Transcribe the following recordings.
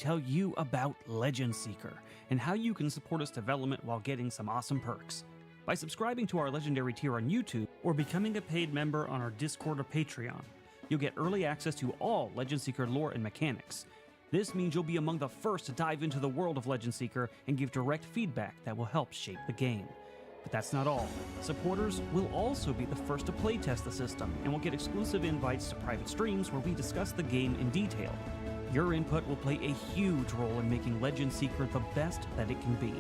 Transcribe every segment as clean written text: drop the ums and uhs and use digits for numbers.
tell you about Legend Seeker and how you can support its development while getting some awesome perks. By subscribing to our Legendary tier on YouTube or becoming a paid member on our Discord or Patreon, you'll get early access to all Legend Seeker lore and mechanics. This means you'll be among the first to dive into the world of Legend Seeker and give direct feedback that will help shape the game. But that's not all. Supporters will also be the first to playtest the system and will get exclusive invites to private streams where we discuss the game in detail. Your input will play a huge role in making Legend Seeker the best that it can be.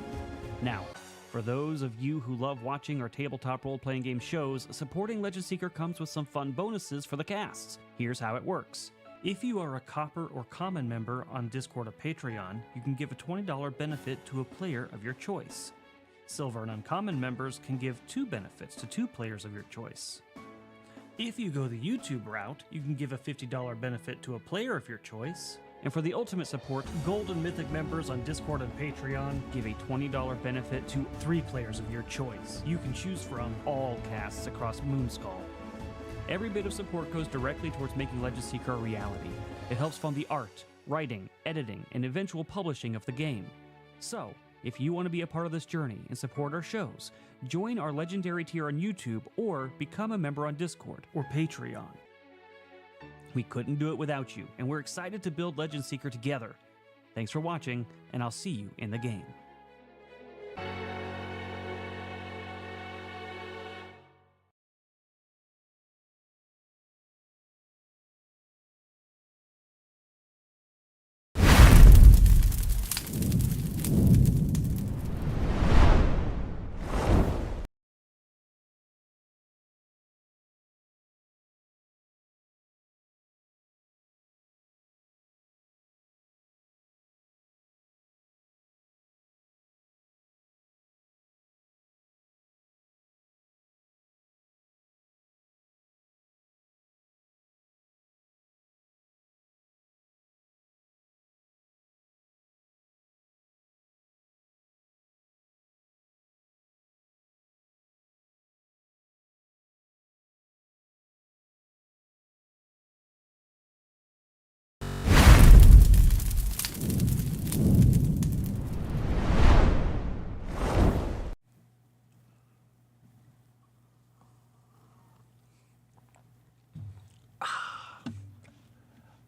Now, for those of you who love watching our tabletop role-playing game shows, supporting Legend Seeker comes with some fun bonuses for the casts. Here's how it works. If you are a Copper or Common member on Discord or Patreon, you can give a $20 benefit to a player of your choice. Silver and Uncommon members can give 2 benefits to 2 players of your choice. If you go the YouTube route, you can give a $50 benefit to a player of your choice. And for the ultimate support, Gold and Mythic members on Discord and Patreon give a $20 benefit to 3 players of your choice. You can choose from all casts across Moonskull. Every bit of support goes directly towards making Legend Seeker a reality. It helps fund the art, writing, editing, and eventual publishing of the game. So, if you want to be a part of this journey and support our shows, join our Legendary tier on YouTube or become a member on Discord or Patreon. We couldn't do it without you, and we're excited to build Legend Seeker together. Thanks for watching, and I'll see you in the game.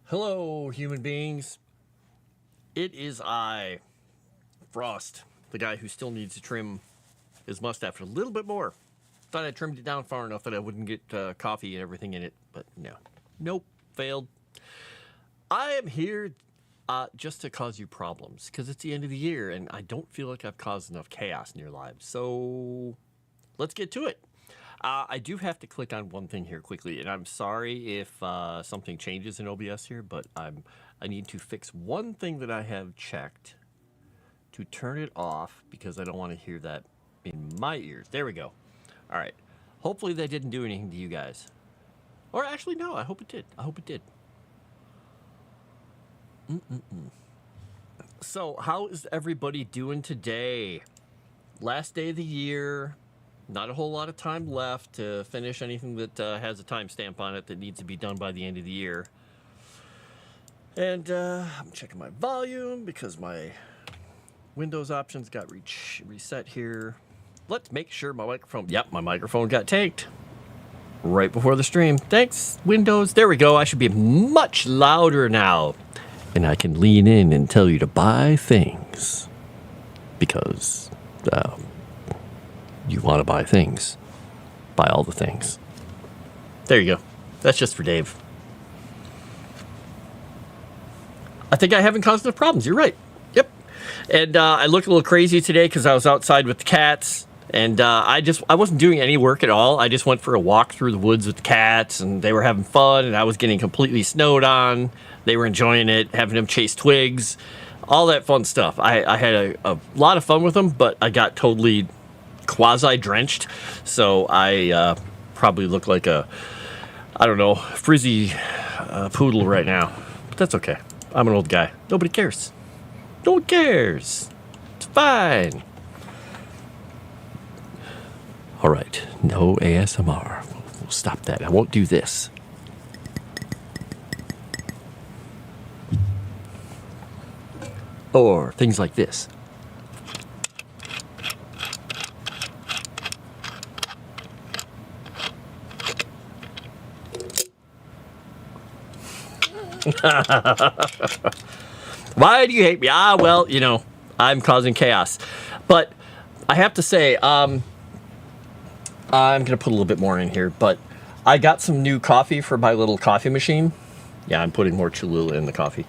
Hello, human beings. It is I, Froste, the guy who still needs to trim his mustache a little bit more. Thought I trimmed it down far enough that I wouldn't get coffee and everything in it, but no. Nope, failed. I am here just to cause you problems, because it's the end of the year, and I don't feel like I've caused enough chaos in your lives. So, let's get to it. I do have to click on one thing here quickly, and I'm sorry if something changes in OBS here, but I need to fix one thing that I have checked to turn it off because I don't want to hear that in my ears. There we go. All right. Hopefully that didn't do anything to you guys. Or actually, no, I hope it did. I hope it did. So, how is everybody doing today? Last day of the year. Not a whole lot of time left to finish anything that has a timestamp on it that needs to be done by the end of the year. And I'm checking my volume because my Windows options got reset here. Let's make sure my microphone... Yep, my microphone got tanked right before the stream. Thanks, Windows. There we go. I should be much louder now. And I can lean in and tell you to buy things. Because... you want to buy things. Buy all the things. There you go. That's just for Dave. I think I haven't caused enough problems. You're right. Yep. And I look a little crazy today because I was outside with the cats. And I wasn't doing any work at all. I just went for a walk through the woods with the cats. And they were having fun. And I was getting completely snowed on. They were enjoying it. Having them chase twigs. All that fun stuff. I had a lot of fun with them. But I got totally... quasi-drenched, so I probably look like a, I don't know, frizzy poodle right now. But that's okay. I'm an old guy. Nobody cares. No one cares. It's fine. All right. No ASMR. We'll stop that. I won't do this. or things like this. Why do you hate me? Well, you know, I'm causing chaos. But I have to say, I'm going to put a little bit more in here, but I got some new coffee for my little coffee machine. Yeah, I'm putting more Cholula in the coffee.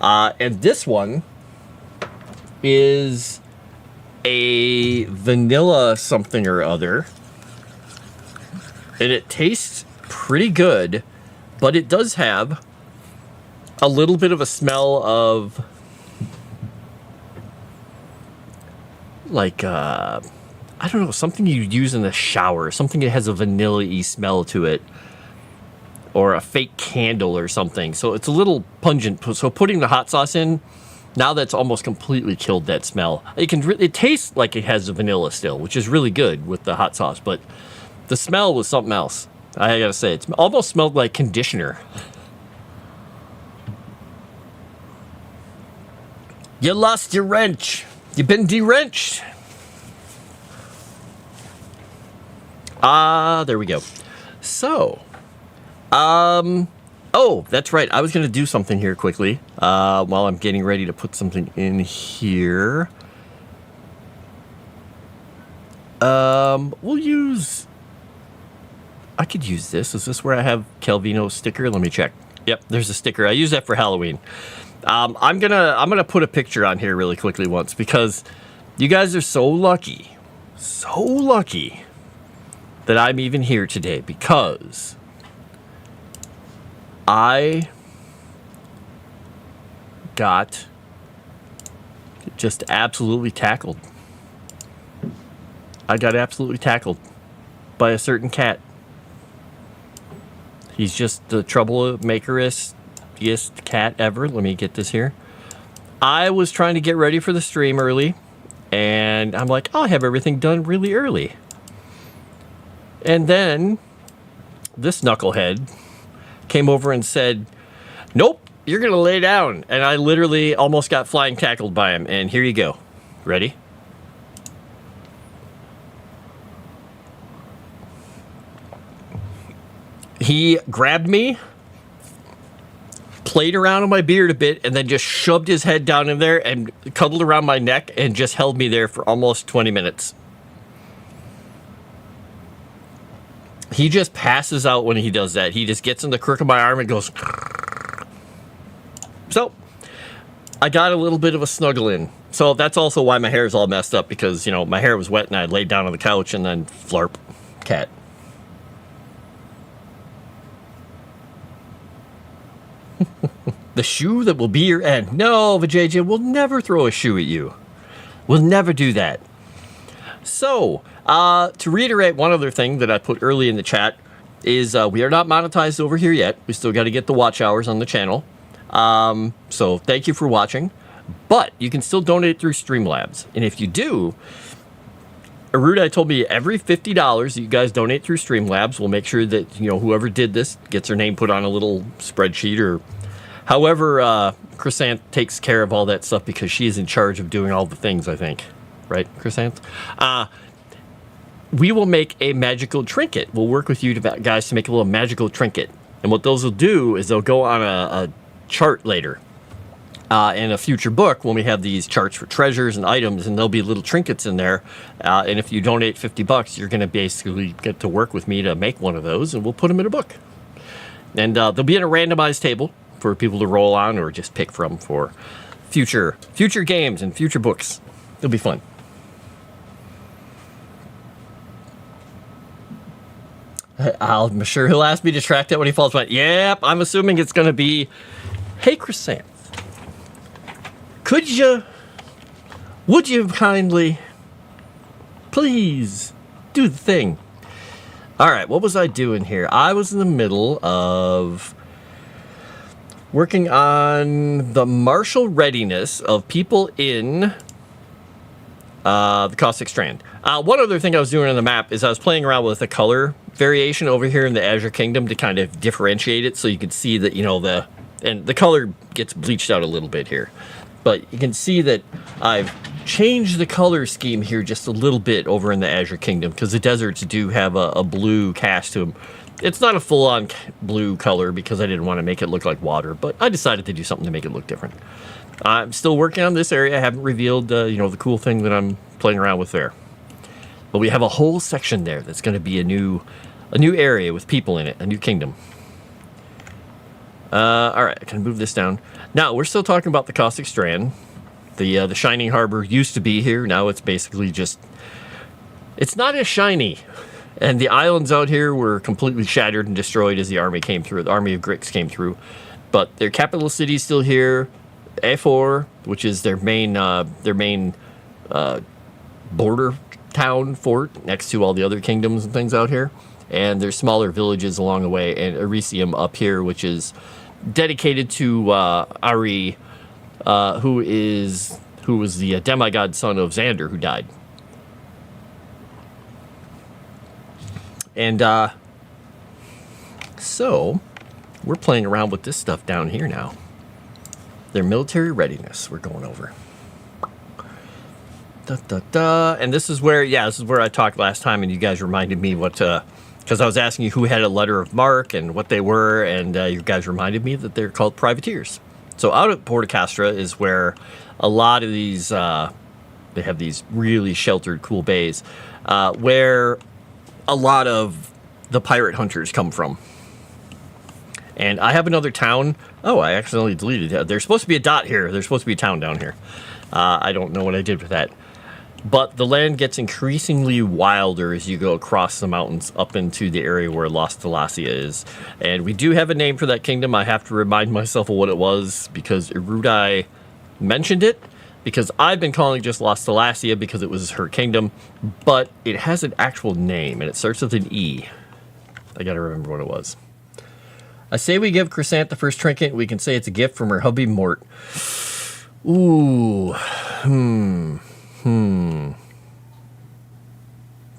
And this one is a vanilla something or other. And it tastes pretty good, but it does have a little bit of a smell of like I don't know, something you use in the shower, something that has a vanilla-y smell to it, or a fake candle or something. So it's a little pungent. So putting the hot sauce in, now that's almost completely killed that smell. It tastes like it has a vanilla still, which is really good with the hot sauce, but the smell was something else. I gotta say, it almost smelled like conditioner. You lost your wrench. You've been de-wrenched. There we go. So, oh, that's right. I was going to do something here quickly, while I'm getting ready to put something in here. I could use this. Is this where I have Calvino's sticker? Let me check. Yep, there's a sticker. I use that for Halloween. I'm gonna put a picture on here really quickly once, because you guys are so lucky that I'm even here today, because I got just absolutely tackled. I got absolutely tackled by a certain cat. He's just the troublemakerest cat ever. Let me get this here. I was trying to get ready for the stream early, and I'm like, I'll have everything done really early. And then this knucklehead came over and said, nope, you're going to lay down. And I literally almost got flying tackled by him. And here you go. Ready? He grabbed me, played around on my beard a bit, and then just shoved his head down in there and cuddled around my neck and just held me there for almost 20 minutes. He just passes out when he does that. He just gets in the crook of my arm and goes. So, I got a little bit of a snuggle in. So that's also why my hair is all messed up, because, you know, my hair was wet and I laid down on the couch and then flarp, cat. The shoe that will be your end. No, Vijay, we'll never throw a shoe at you. We'll never do that. So, to reiterate one other thing that I put early in the chat is we are not monetized over here yet. We still got to get the watch hours on the channel. So thank you for watching. But you can still donate through Streamlabs. And if you do, Arudai told me every $50 that you guys donate through Streamlabs, we'll make sure that, you know, whoever did this gets their name put on a little spreadsheet, or however Chrysant takes care of all that stuff, because she is in charge of doing all the things, I think. Right, Chrysant? We will make a magical trinket. We'll work with you guys to make a little magical trinket. And what those will do is they'll go on a chart later. In a future book, when we have these charts for treasures and items, and there'll be little trinkets in there. And if you donate $50, you're going to basically get to work with me to make one of those, and we'll put them in a book. And they'll be in a randomized table for people to roll on or just pick from for future games and future books. It'll be fun. I'm sure he'll ask me to track that when he falls behind. Yep, I'm assuming it's going to be, hey, Chrysanth, would you kindly, please, do the thing? All right, what was I doing here? I was in the middle of working on the martial readiness of people in the Caustic Strand. One other thing I was doing on the map is I was playing around with the color variation over here in the Azure Kingdom to kind of differentiate it, so you could see that, you know, the color gets bleached out a little bit here. But you can see that I've changed the color scheme here just a little bit over in the Azure Kingdom, because the deserts do have a blue cast to them. It's not a full-on blue color because I didn't want to make it look like water, but I decided to do something to make it look different. I'm still working on this area. I haven't revealed, the cool thing that I'm playing around with there. But we have a whole section there that's going to be a new area with people in it, a new kingdom. All right, I can move this down. Now, we're still talking about the Caustic Strand. The Shining Harbor used to be here. Now it's basically just... It's not as shiny. And the islands out here were completely shattered and destroyed as the army came through. The army of Grix came through. But their capital city is still here. A4, which is their main border town fort next to all the other kingdoms and things out here. And there's smaller villages along the way. And Elysium up here, which is dedicated to Ari, who was the demigod son of Xander, who died. And so we're playing around with this stuff down here now. Their military readiness we're going over. And this is where I talked last time, and you guys reminded me what, because I was asking you who had a letter of marque and what they were, and you guys reminded me that they're called privateers. So out at Porta Castra is where a lot of these, they have these really sheltered, cool bays, where a lot of the pirate hunters come from. And I have another town. Oh, I accidentally deleted it. There's supposed to be a dot here. There's supposed to be a town down here. I don't know what I did with that. But the land gets increasingly wilder as you go across the mountains up into the area where Las Thalasia is. And we do have a name for that kingdom. I have to remind myself of what it was because Erudai mentioned it. Because I've been calling it just Las Thalasia because it was her kingdom. But it has an actual name, and it starts with an E. I gotta remember what it was. I say we give Chrysant the first trinket. We can say it's a gift from her hubby Mort. Ooh.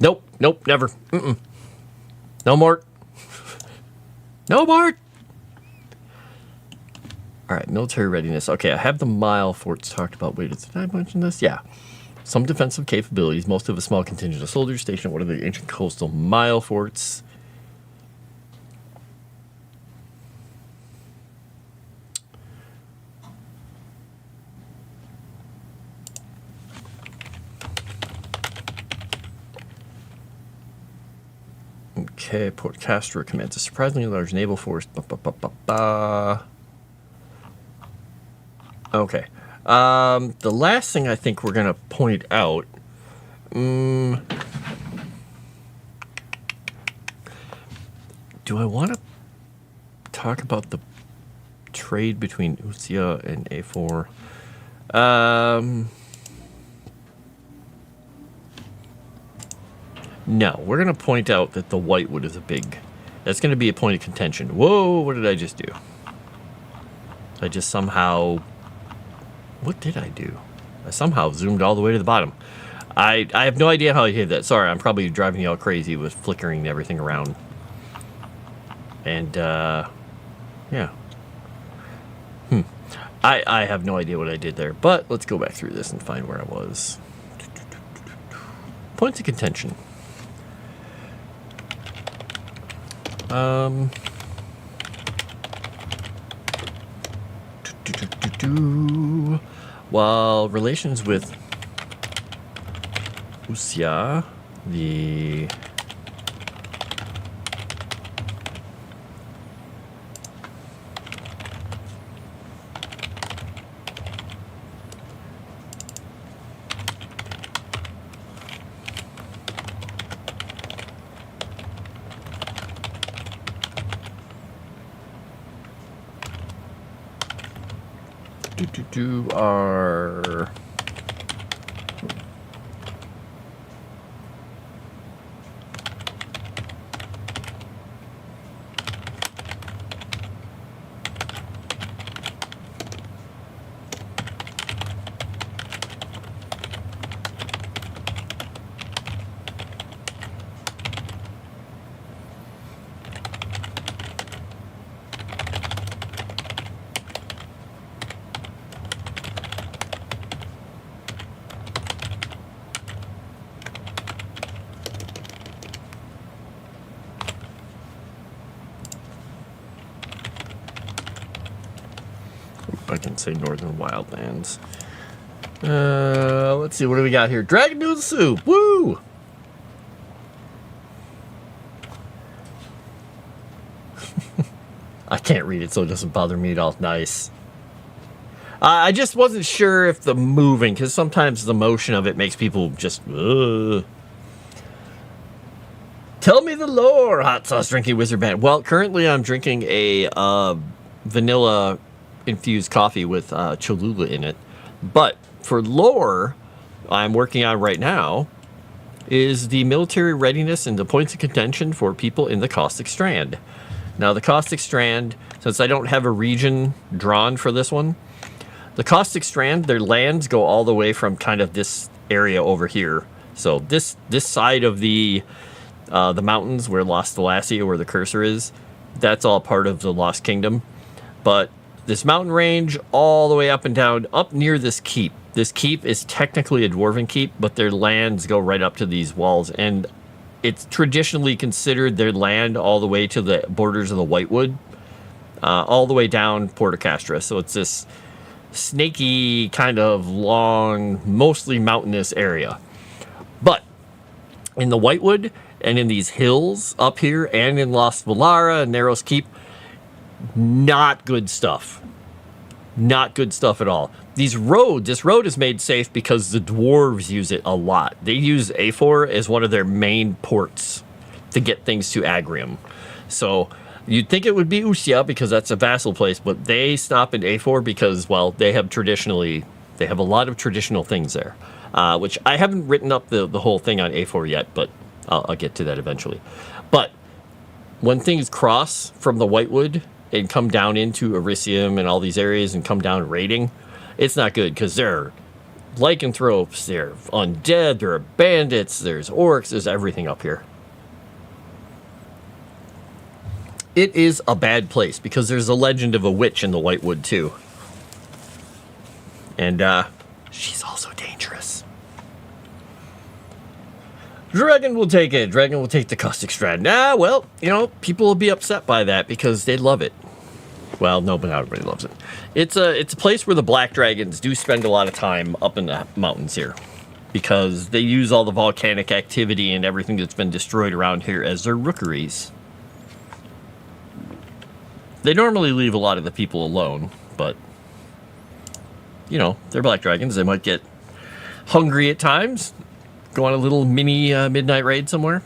Nope, never. No Mort. No Mort. All right, military readiness. Okay, I have the mile forts talked about. Wait, did I mention this? Yeah. Some defensive capabilities. Most of a small contingent of soldiers stationed at one of the ancient coastal mile forts. Okay, Port Castro commands a surprisingly large naval force. Okay. The last thing I think we're going to point out... do I want to talk about the trade between Usia and A4? No, we're going to point out that the Whitewood is that's going to be a point of contention. Whoa, what did I just do? I just somehow... What did I do? I somehow zoomed all the way to the bottom. I have no idea how I did that. Sorry, I'm probably driving you all crazy with flickering everything around. And, yeah. I have no idea what I did there. But let's go back through this and find where I was. Points of contention. While relations with Usia, the are I can say Northern Wildlands. Let's see, what do we got here? Dragon noodle soup, woo! I can't read it, so it doesn't bother me at all. Nice. I just wasn't sure if the moving, because sometimes the motion of it makes people just, ugh. Tell me the lore, hot sauce drinking wizard man. Well, currently I'm drinking a vanilla infused coffee with Cholula in it. But for lore, I'm working on right now is the military readiness and the points of contention for people in the Caustic Strand. Now, the Caustic Strand, since I don't have a region drawn for this one, the Caustic Strand, their lands go all the way from kind of this area over here. So this side of the mountains where Lost Thalassia, where the cursor is, that's all part of the Lost Kingdom. But this mountain range all the way up and down, up near this keep. This keep is technically a dwarven keep, but their lands go right up to these walls. And it's traditionally considered their land all the way to the borders of the Whitewood, all the way down Porta Castra. So it's this snaky, kind of long, mostly mountainous area. But in the Whitewood and in these hills up here and in Lost Valara and Narrows Keep, not good stuff. Not good stuff at all. This road is made safe because the dwarves use it a lot. They use Afor as one of their main ports to get things to Agrium. So you'd think it would be Usia because that's a vassal place, but they stop in Afor because, well, they have a lot of traditional things there, which I haven't written up the whole thing on Afor yet, but I'll get to that eventually. But when things cross from the Whitewood and come down into Elysium and all these areas and come down raiding, it's not good because there are lycanthropes, there are undead, there are bandits, there's orcs, there's everything up here. It is a bad place because there's a legend of a witch in the Whitewood too. And she's also dangerous. Dragon will take it. Dragon will take the Caustic Strand. Well, people will be upset by that because they love it. Well, no, but not everybody loves it. It's a place where the black dragons do spend a lot of time up in the mountains here because they use all the volcanic activity and everything that's been destroyed around here as their rookeries. They normally leave a lot of the people alone, but, they're black dragons. They might get hungry at times. Go on a little mini midnight raid somewhere.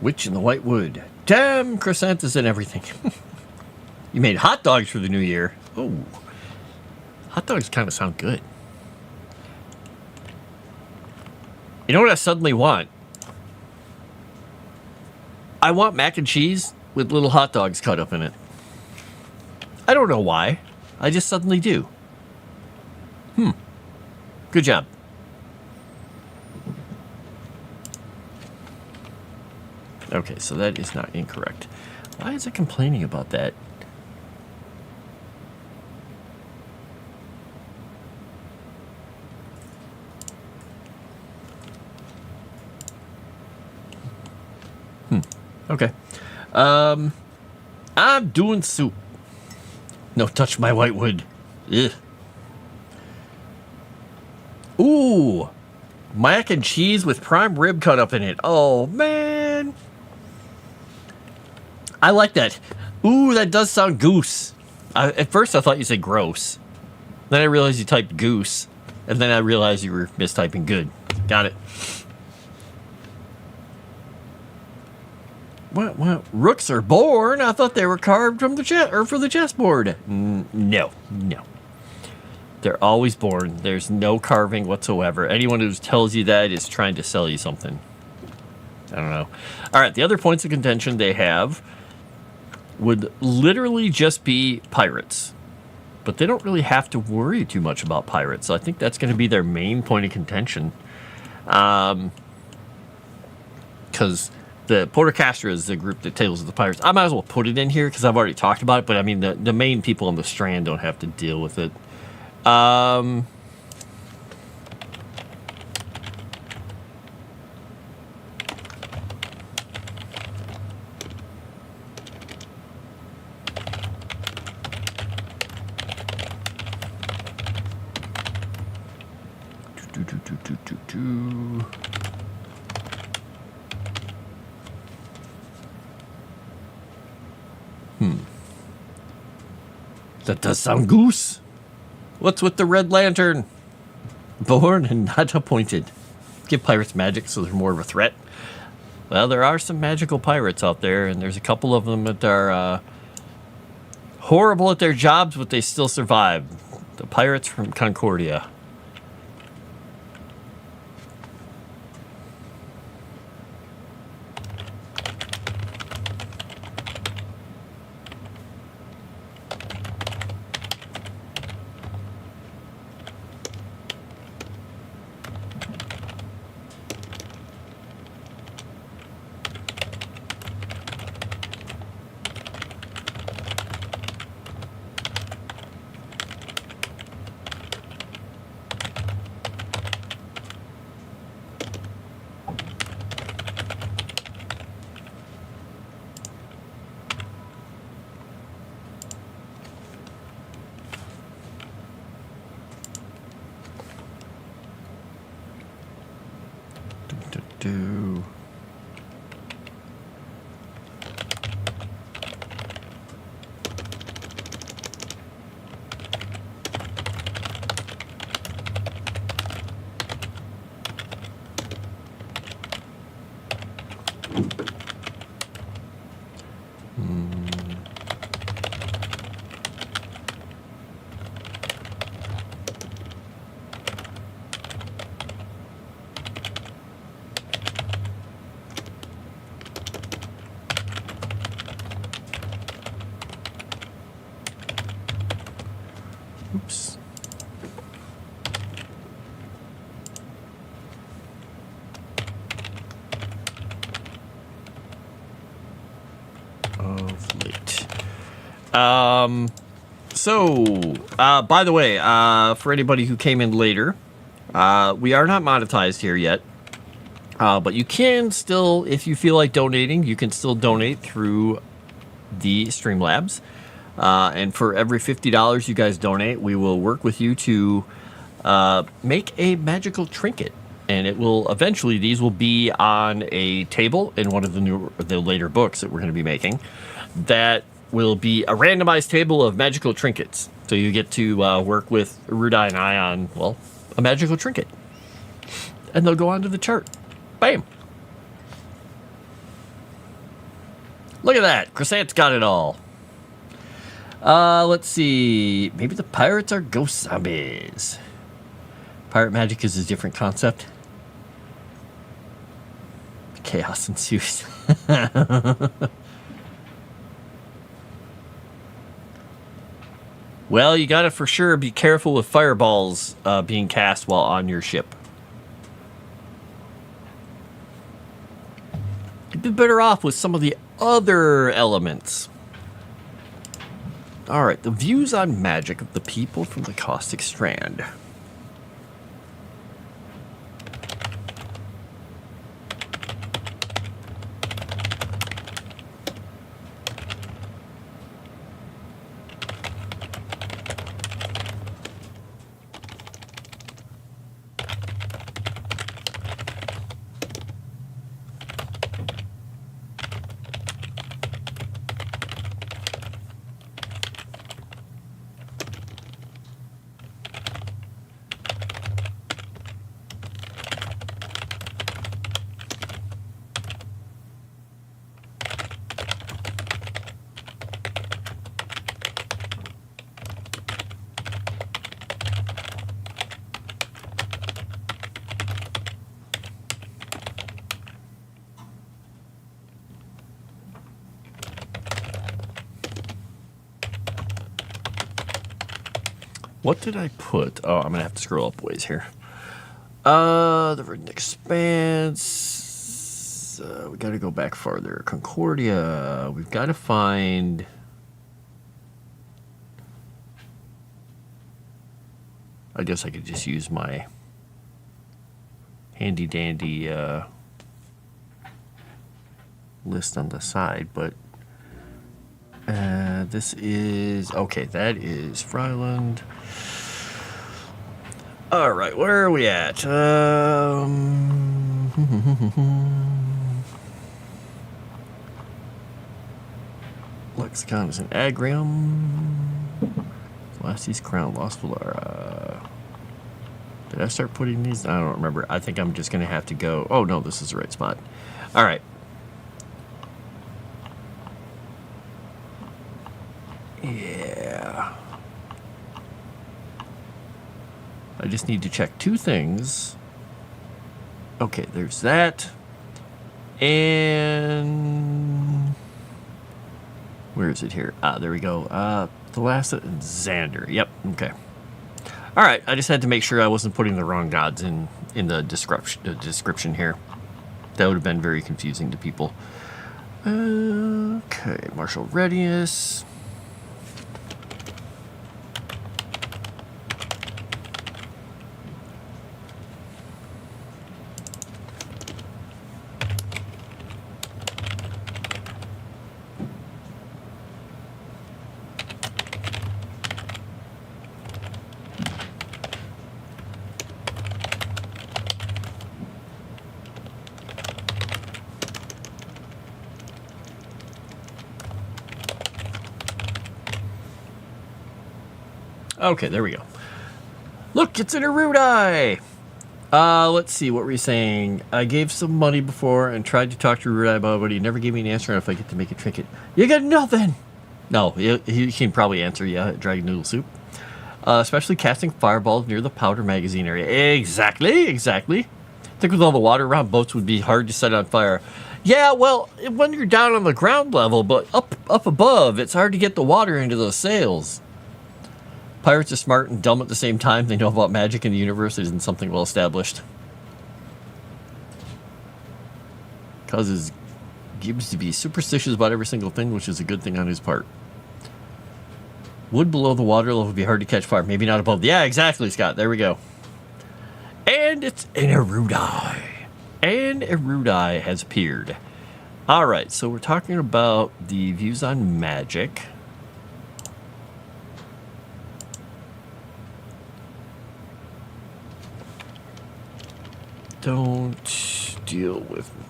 Witch in the Whitewood. Damn, chrysanthus and everything. You made hot dogs for the new year. Oh. Hot dogs kind of sound good. You know what I suddenly want? I want mac and cheese with little hot dogs cut up in it. I don't know why. I just suddenly do. Good job. Okay, so that is not incorrect. Why is it complaining about that? Okay. I'm doing soup. No, touch my Whitewood. Ugh. Ooh. Mac and cheese with prime rib cut up in it. Oh, man. I like that. Ooh, that does sound goose. At first, I thought you said gross. Then I realized you typed goose. And then I realized you were mistyping good. Got it. What? Rooks are born? I thought they were carved from the for the chessboard. No. They're always born. There's no carving whatsoever. Anyone who tells you that is trying to sell you something. I don't know. All right, the other points of contention they have would literally just be pirates. But they don't really have to worry too much about pirates. So I think that's going to be their main point of contention. Because the Porter Castra is the group that Tales of the Pirates. I might as well put it in here because I've already talked about it. But I mean, the main people on the Strand don't have to deal with it. That does sound goose. What's with the Red Lantern? Born and not appointed. Give pirates magic so they're more of a threat. Well, there are some magical pirates out there, and there's a couple of them that are horrible at their jobs, but they still survive. The pirates from Concordia. Do. Oops. Of late. By the way, for anybody who came in later, we are not monetized here yet. But you can still, if you feel like donating, you can still donate through the Streamlabs. And for every $50 you guys donate, we will work with you to make a magical trinket. And it will eventually, these will be on a table in one of the later books that we're going to be making. That will be a randomized table of magical trinkets. So you get to work with Rudai and I on, well, a magical trinket. And they'll go onto the chart. Bam! Look at that. Crescent's got it all. Let's see. Maybe the pirates are ghost zombies. Pirate magic is a different concept. Chaos ensues. Well, you gotta for sure be careful with fireballs being cast while on your ship. You'd be better off with some of the other elements. Alright, the views on magic of the people from the Caustic Strand. What did I put? Oh, I'm gonna have to scroll up ways here. The Verdant Expanse. we got to go back farther. Concordia. We've got to find. I guess I could just use my handy dandy list on the side, but this is okay. That is Fryland. All right, where are we at? Lexicon is an agrium. Lasties Crown, Lost Valara. Did I start putting these? I don't remember. I think I'm just going to have to go. Oh, no, this is the right spot. All right. Yeah. I just need to check two things. Okay, there's that. And where is it here? Ah, there we go. The last Xander. Yep. Okay. All right. I just had to make sure I wasn't putting the wrong gods in the description here. That would have been very confusing to people. Okay. Martial readiness. Okay, there we go. Look, it's an Erudai! Let's see, what were you saying? I gave some money before and tried to talk to Erudai about it, but he never gave me an answer on if I get to make a trinket. You got nothing! No, he can probably answer, yeah, Dragon Noodle Soup. Especially casting fireballs near the powder magazine area. Exactly. I think with all the water around, boats would be hard to set on fire. Yeah, well, when you're down on the ground level, but up above, it's hard to get the water into those sails. Pirates are smart and dumb at the same time. They know about magic in the universe. It isn't something well established. Causes Gibbs to be superstitious about every single thing, which is a good thing on his part. Wood below the water level would be hard to catch fire. Maybe not above. Yeah, exactly, Scott. There we go. And it's an Erudai. And Erudai has appeared. All right, so we're talking about the views on magic. Don't deal with me.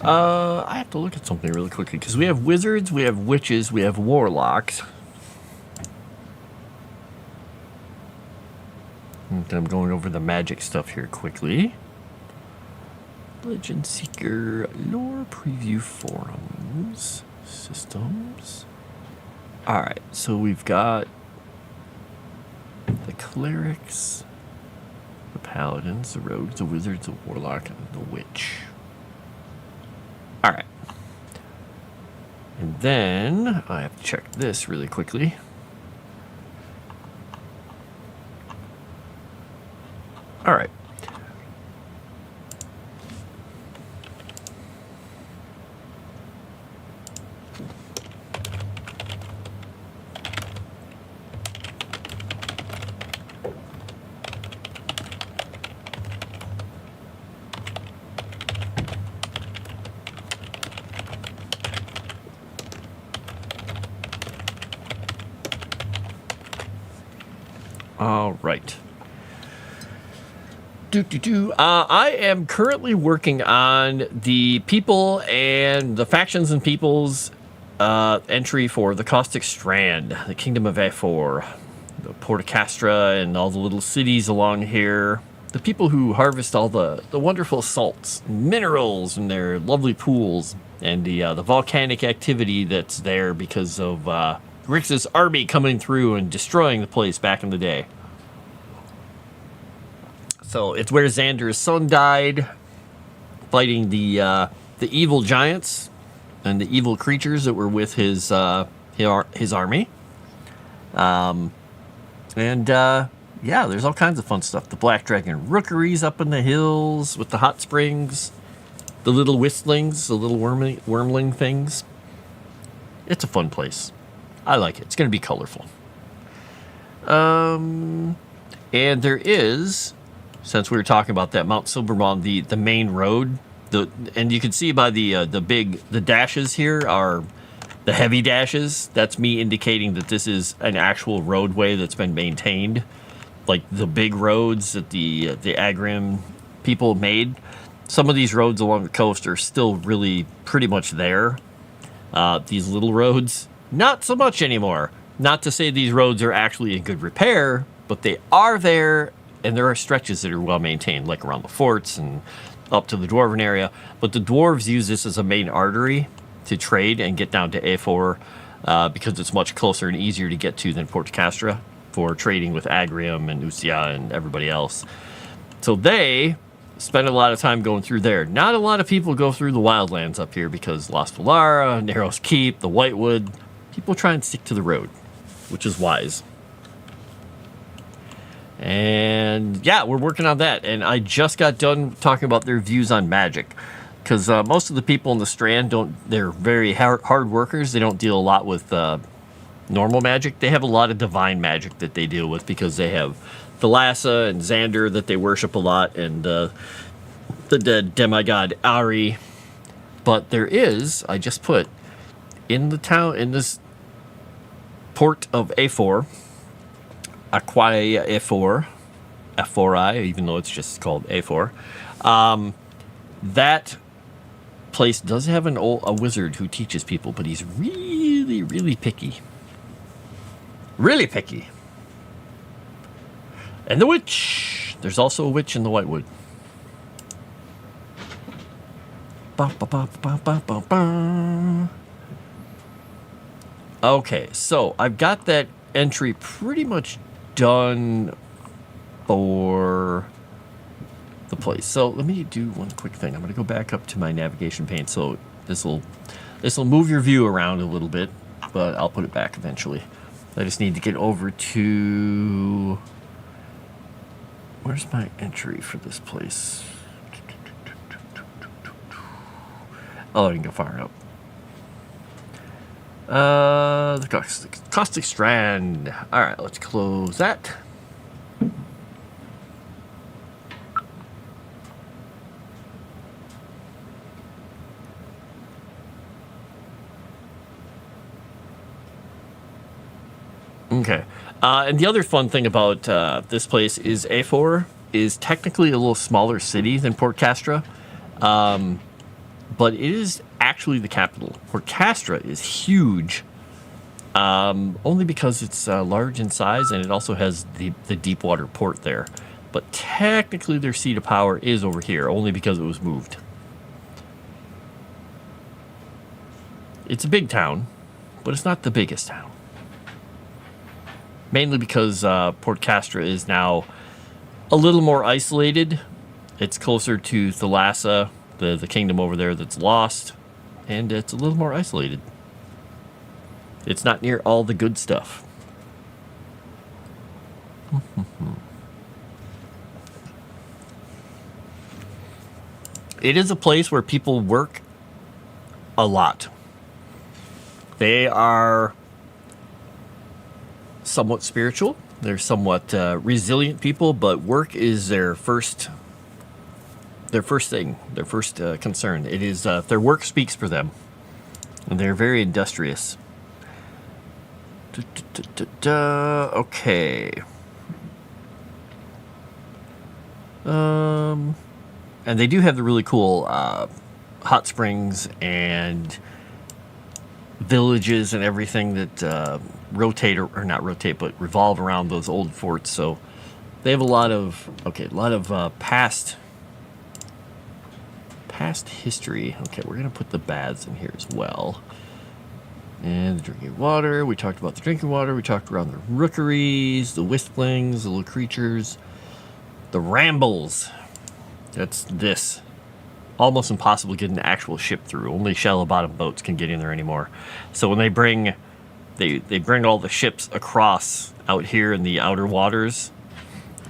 I have to look at something really quickly because we have wizards, we have witches, we have warlocks. Okay, I'm going over the magic stuff here quickly. Legend Seeker, lore preview forums, systems. Alright, so we've got the clerics, the paladins, the rogues, the wizards, the warlock, and the witch. Alright. And then I have to check this really quickly. Alright. All right. I am currently working on the people and the factions and peoples entry for the Caustic Strand, the Kingdom of A4. the Porta Castra and all the little cities along here. The people who harvest all the wonderful salts, and minerals, and their lovely pools, and the volcanic activity that's there because of Grixis' army coming through and destroying the place back in the day. So it's where Xander's son died, fighting the evil giants and the evil creatures that were with his army. Yeah, there's all kinds of fun stuff. The Black Dragon rookeries up in the hills with the hot springs, the little whistlings, the little wormling things. It's a fun place. I like it. It's going to be colorful. And there is, since we were talking about that Mount Silverbaum, the main road, and you can see by the dashes here are the heavy dashes. That's me indicating that this is an actual roadway that's been maintained. Like the big roads that the Agrim people made. Some of these roads along the coast are still really pretty much there. These little roads, not so much anymore. Not to say these roads are actually in good repair, but they are there, and there are stretches that are well maintained, like around the forts and up to the Dwarven area. But the Dwarves use this as a main artery to trade and get down to A4 because it's much closer and easier to get to than Porta Castra for trading with Agrium and Usia and everybody else. So they spend a lot of time going through there. Not a lot of people go through the Wildlands up here because Lost Valara, Narrow's Keep, the Whitewood, people try and stick to the road, which is wise. And yeah, we're working on that. And I just got done talking about their views on magic. Because most of the people in the Strand they're very hard workers. They don't deal a lot with normal magic. They have a lot of divine magic that they deal with because they have Thalassa and Xander that they worship a lot, and the dead demigod Ari. But there is, I just put, in the town, in this port of A4, Aquaia A4, F4I, even though it's just called A4, that place does have a wizard who teaches people, but he's really, really picky. Really picky. And the witch. There's also a witch in the Whitewood. Okay, so I've got that entry pretty much done for the place. So let me do one quick thing. I'm going to go back up to my navigation pane. So this will move your view around a little bit, but I'll put it back eventually. I just need to get over to... Where's my entry for this place? Oh, I didn't go far enough. The Caustic Strand. All right, let's close that. Okay. And the other fun thing about this place is A4 is technically a little smaller city than Port Castra, but it is actually the capital. Port Castra is huge, only because it's large in size, and it also has the deep water port there. But technically their seat of power is over here, only because it was moved. It's a big town, but it's not the biggest town. Mainly because Port Castra is now a little more isolated. It's closer to Thalassa, the kingdom over there that's lost, and it's a little more isolated. It's not near all the good stuff. It is a place where people work a lot. They are somewhat spiritual. They're somewhat resilient people, but work is their first thing, their first concern. It is their work speaks for them, and they're very industrious. Okay. And they do have the really cool hot springs and villages and everything that rotate or not rotate, but revolve around those old forts. So they have a lot of past history. Okay, we're gonna put the baths in here as well. And the drinking water. We talked about the drinking water. We talked around the rookeries, the wisplings, the little creatures, the rambles. That's this. Almost impossible to get an actual ship through. Only shallow bottom boats can get in there anymore. So when they bring all the ships across out here in the outer waters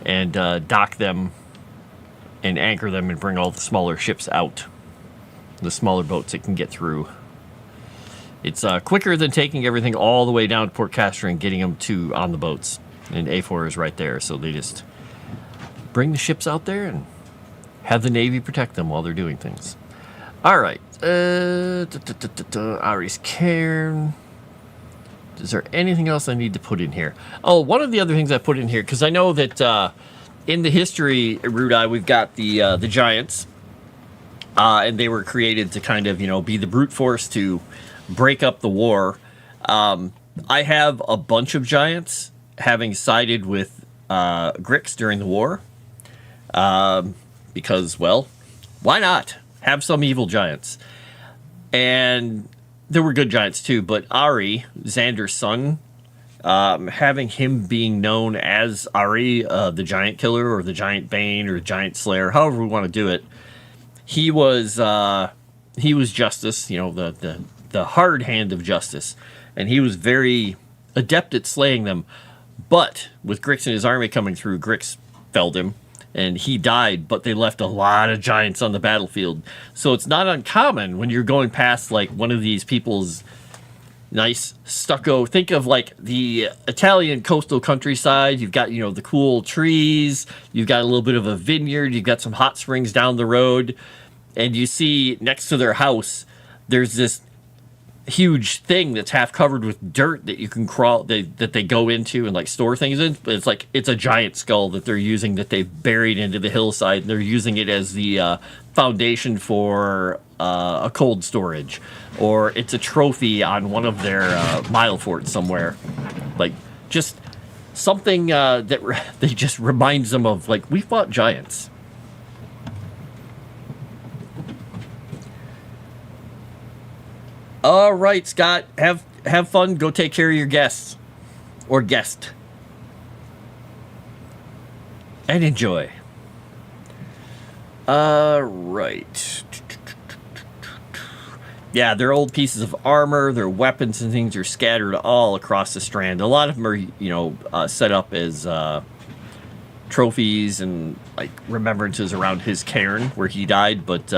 and dock them and anchor them and bring all the smaller ships out. The smaller boats that can get through. It's quicker than taking everything all the way down to Port Castor and getting them on the boats. And A4 is right there, so they just bring the ships out there and have the Navy protect them while they're doing things. All right. Ari's Cairn. Is there anything else I need to put in here? Oh, one of the other things I put in here, because I know that in the history, Rudai, we've got the giants. And they were created to kind of, be the brute force to break up the war. I have a bunch of giants having sided with Grix during the war. Because, well, why not? Have some evil giants. And there were good giants too, but Ari, Xander's son, having him being known as Ari, the giant killer, or the giant bane, or giant slayer, however we want to do it, he was justice, the hard hand of justice, and he was very adept at slaying them. But with Grix and his army coming through, Grix felled him, and he died, but they left a lot of giants on the battlefield. So it's not uncommon when you're going past like one of these people's nice stucco. Think of like the Italian coastal countryside. You've got, the cool trees. You've got a little bit of a vineyard. You've got some hot springs down the road. And you see next to their house, there's this huge thing that's half covered with dirt that you can crawl, that they go into and like store things in. But it's a giant skull that they're using, that they've buried into the hillside. And they're using it as the foundation for a cold storage, or it's a trophy on one of their mile forts somewhere. Like just something that just reminds them of, like, we fought giants. All right, Scott, have fun. Go take care of your guests or guest, and enjoy. Right. Yeah, their old pieces of armor, their weapons and things are scattered all across the strand. A lot of them are, set up as trophies and like remembrances around his cairn where he died. But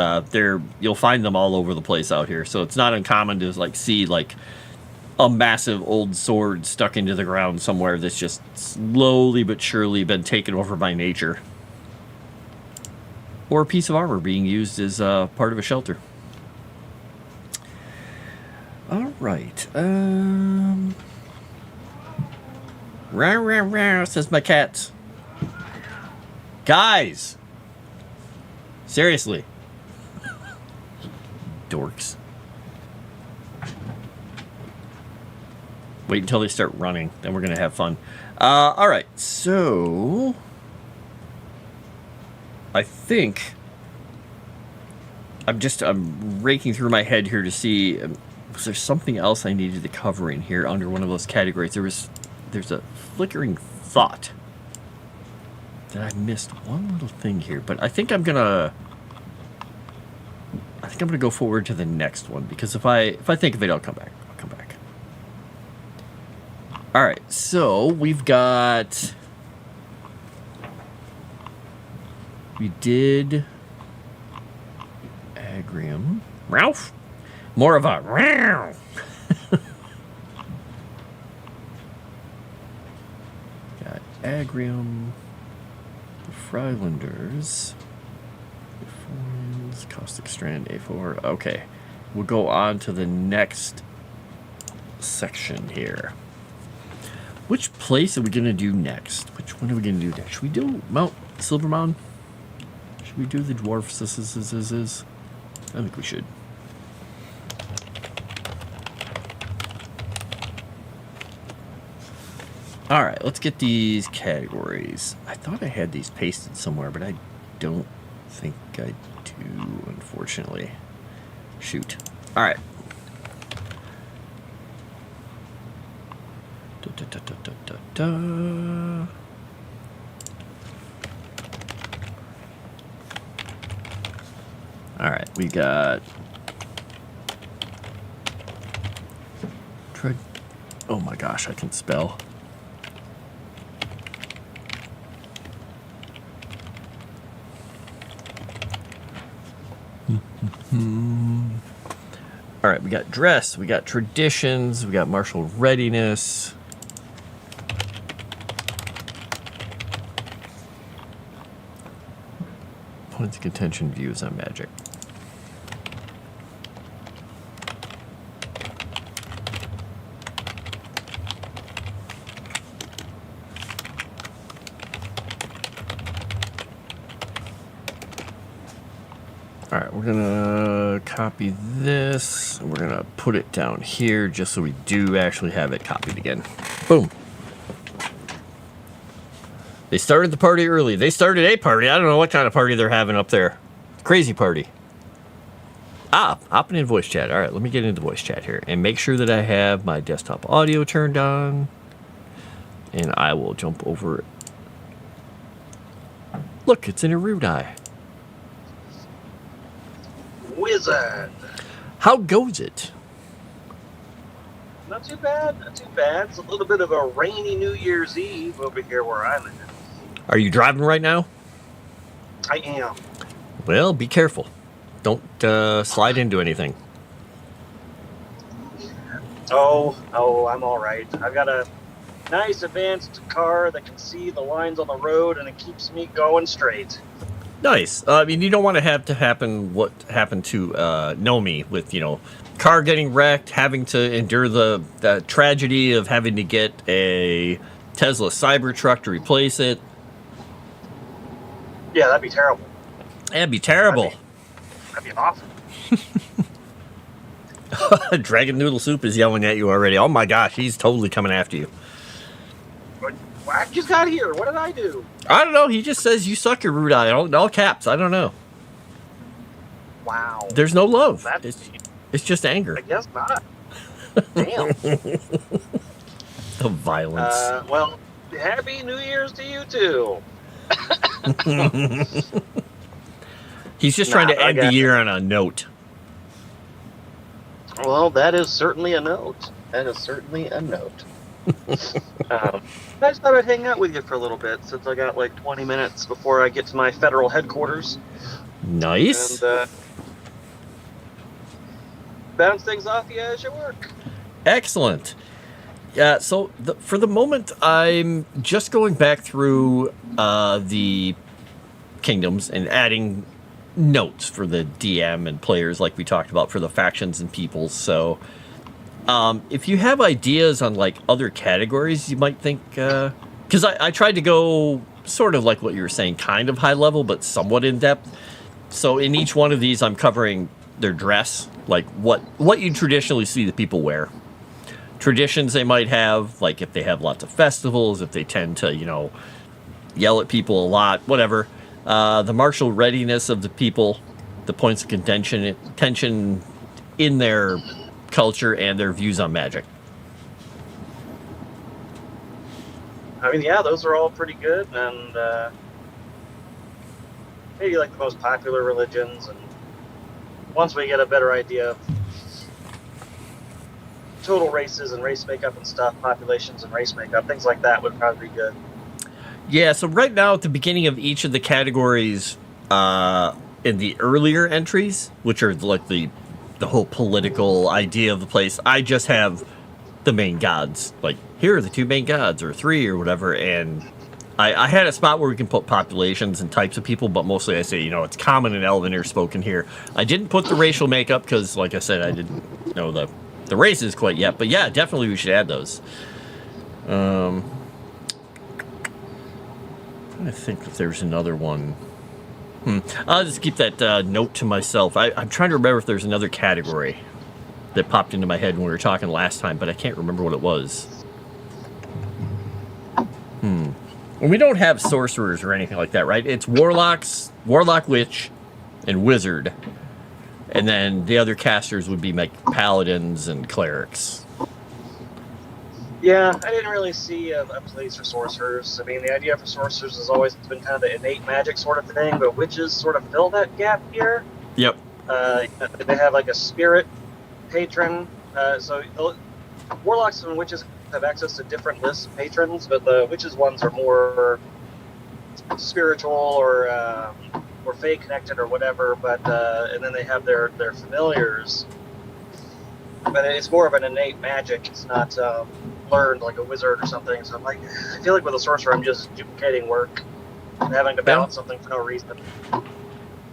you'll find them all over the place out here. So it's not uncommon to like see like a massive old sword stuck into the ground somewhere that's just slowly but surely been taken over by nature, or a piece of armor being used as part of a shelter. All right. Rah, rah, rah, says my cat. Guys! Seriously. Dorks. Wait until they start running, then we're going to have fun. All right, so I think I'm raking through my head here to see, was there something else I needed to cover in here under one of those categories? There's a flickering thought that I missed one little thing here, but I think I'm gonna go forward to the next one, because if I think of it, I'll come back. All right, so we did Agrium. Ralph? More of a Ralph. Got Agrium, the Freilanders, the Foreigns, Caustic Strand, A4. Okay, we'll go on to the next section here. Which place are we going to do next? Which one are we going to do next? Should we do Mount Silver Mound? Should we do the dwarfs? I think we should. All right, let's get these categories. I thought I had these pasted somewhere, but I don't think I do, unfortunately. Shoot. All right. Da, da, da, da, da, da. All right, we got... Oh my gosh, I can spell. All right, we got dress, we got traditions, we got martial readiness. Points of contention, views on magic. All right, we're gonna copy this. We're gonna put it down here just so we do actually have it copied again. Boom. They started the party early. They started a party. I don't know what kind of party they're having up there. Crazy party. Hopping in voice chat. All right, let me get into voice chat here and make sure that I have my desktop audio turned on. And I will jump over it. Look, it's in a rude eye. Wizard. How goes it? Not too bad, not too bad. It's a little bit of a rainy New Year's Eve over here where I'm at. Are you driving right now? I am. Well, be careful. Don't slide into anything. Oh, I'm all right. I've got a nice advanced car that can see the lines on the road, and it keeps me going straight. Nice. I mean, you don't want to have to happen what happened to Nomi with, car getting wrecked, having to endure the tragedy of having to get a Tesla Cybertruck to replace it. Yeah, that'd be terrible. That'd be terrible. That'd be awful. Dragon Noodle Soup is yelling at you already. Oh my gosh, he's totally coming after you. But I just got here. What did I do? I don't know. He just says you suck, your rude eye. All caps. I don't know. Wow. There's no love. That's, It's just anger. I guess not. Damn. The violence. Well, happy New Year's to you too. He's just trying to end the year on a note. Well, that is certainly a note. That is certainly a note. I just thought I'd hang out with you for a little bit since I got like 20 minutes before I get to my federal headquarters. Nice. And bounce things off you as you work. Excellent. Yeah, so for the moment, I'm just going back through the kingdoms and adding notes for the DM and players like we talked about for the factions and peoples. So if you have ideas on like other categories you might think, because I tried to go sort of like what you were saying, kind of high level but somewhat in depth. So in each one of these I'm covering their dress, like what you traditionally see the people wear, traditions they might have, like if they have lots of festivals, if they tend to yell at people a lot, whatever. The martial readiness of the people, the points of tension in their culture, and their views on magic. I mean, yeah, those are all pretty good, and maybe like the most popular religions. And once we get a better idea of total races and race makeup and stuff, populations and race makeup, things like that would probably be good. Yeah, so right now at the beginning of each of the categories, in the earlier entries, which are like the whole political idea of the place, I just have the main gods. Like, here are the two main gods, or three, or whatever, and I had a spot where we can put populations and types of people, but mostly I say, it's common and Elven are spoken here. I didn't put the racial makeup because, like I said, I didn't know the races quite yet, but yeah, definitely we should add those. I think that there's another one. I'll just keep that note to myself. I'm trying to remember if there's another category that popped into my head when we were talking last time, but I can't remember what it was. And we don't have sorcerers or anything like that, right? It's warlocks, warlock, witch, and wizard. And then the other casters would be like paladins and clerics. Yeah, I didn't really see a place for sorcerers. I mean, the idea for sorcerers has always been kind of the innate magic sort of thing, but witches sort of fill that gap here. Yep. They have like a spirit patron. So warlocks and witches have access to different lists of patrons, but the witches ones are more spiritual or fey connected or whatever. But and then they have their familiars, but it's more of an innate magic. It's not learned like a wizard or something. So I'm like, I feel like with a sorcerer, I'm just duplicating work and having to balance something for no reason.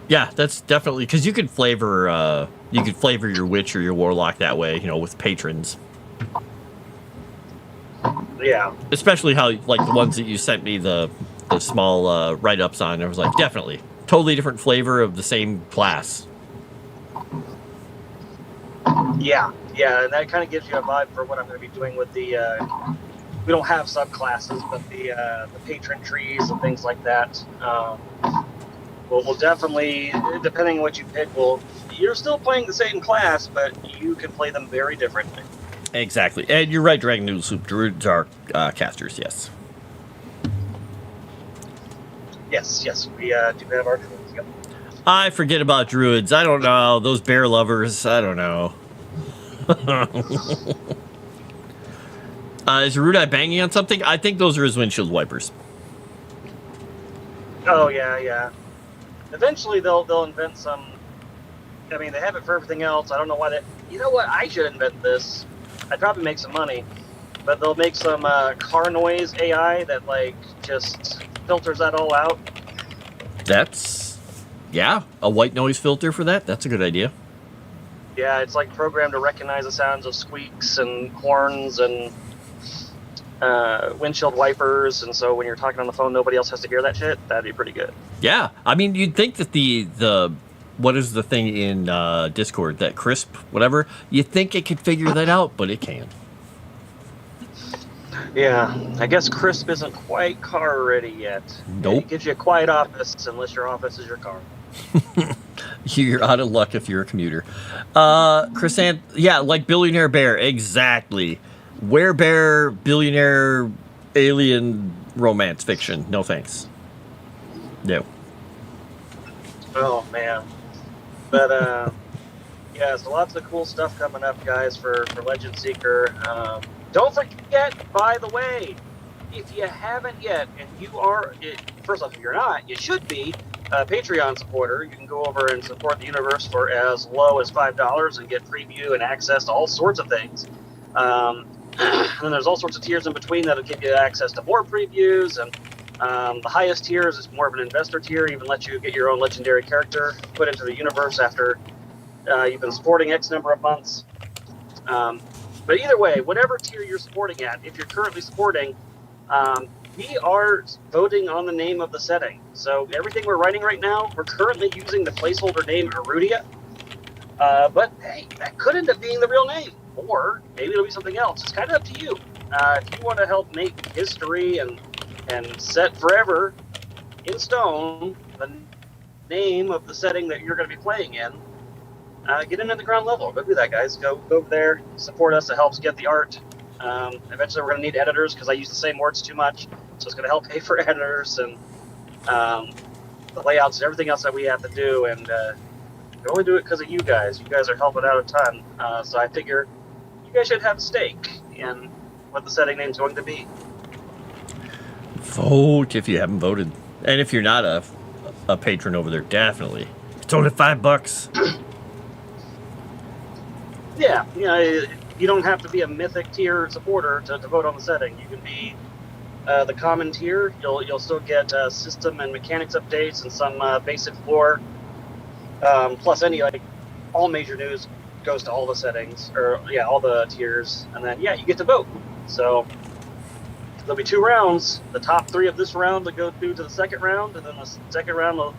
Yeah, that's definitely because you could flavor your witch or your warlock that way, with patrons. Yeah, especially how like the ones that you sent me the small write-ups on. I was like, definitely totally different flavor of the same class. Yeah, and that kind of gives you a vibe for what I'm going to be doing with the. We don't have subclasses, but the patron trees and things like that. We'll definitely, depending on what you pick, you're still playing the same class, but you can play them very differently. Exactly, and you're right, Dragon Noodle Soup. Druids are casters, yes. Yes, we do have our druids. Yep. I forget about druids. I don't know those bear lovers. I don't know. Is Rudai banging on something? I think those are his windshield wipers. Oh yeah. Eventually they'll invent some. I mean, they have it for everything else. I don't know why they. You know what? I should invent this. I'd probably make some money, but they'll make some car noise AI that like just filters that all out. A white noise filter for that. That's a good idea. Yeah, it's like programmed to recognize the sounds of squeaks and horns and windshield wipers, and so when you're talking on the phone, nobody else has to hear that shit. That'd be pretty good. Yeah, I mean, you'd think that the what is the thing in Discord, that crisp whatever? You think it could figure that out, but it can't. Yeah, I guess crisp isn't quite car ready yet. Nope. It gives you a quiet office unless your office is your car. You're out of luck if you're a commuter. Yeah, like Billionaire Bear, exactly. Werebear, billionaire, alien romance fiction. No thanks. No. Oh man, but yeah, so lots of cool stuff coming up, guys, for Legend Seeker. Don't forget, by the way, if you haven't yet, and you are, first off, if you're not, you should be a Patreon supporter. You can go over and support the universe for as low as $5 and get preview and access to all sorts of things. And then there's all sorts of tiers in between that'll give you access to more previews. And the highest tiers is more of an investor tier, even lets you get your own legendary character put into the universe after you've been supporting X number of months. But either way, whatever tier you're supporting at, if you're currently supporting, we are voting on the name of the setting. So everything we're writing right now, we're currently using the placeholder name Erudia. But hey, that could end up being the real name. Or maybe it'll be something else. It's kind of up to you. If you want to help make history and set forever in stone the name of the setting that you're going to be playing in, get in at the ground level. Go do that, guys. Go over there, support us. It helps get the art. Eventually, we're going to need editors because I use the same words too much. So it's going to help pay for editors and the layouts and everything else that we have to do. And we only do it because of you guys. You guys are helping out a ton. So I figure you guys should have a stake in what the setting name's going to be. Vote if you haven't voted. And if you're not a patron over there, definitely. It's only $5. Yeah, you don't have to be a mythic tier supporter to vote on the setting. You can be the common tier. You'll still get system and mechanics updates and some basic lore. Plus all major news goes to all the settings, all the tiers, and then you get to vote. So there'll be 2 rounds. The top 3 of this round will go through to the second round, and then the second round will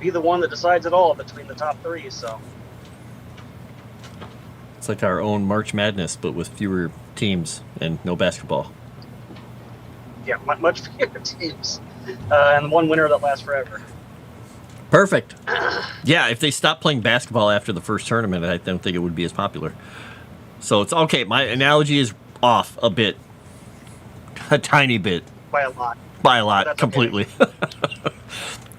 be the one that decides it all between the top 3. So it's like our own March Madness, but with fewer teams and no basketball. much fewer teams, and one winner that lasts forever. Perfect. Yeah, if they stopped playing basketball after the first tournament, I don't think it would be as popular. So it's okay. My analogy is off a bit, a tiny bit. By a lot. By a lot, completely. Okay.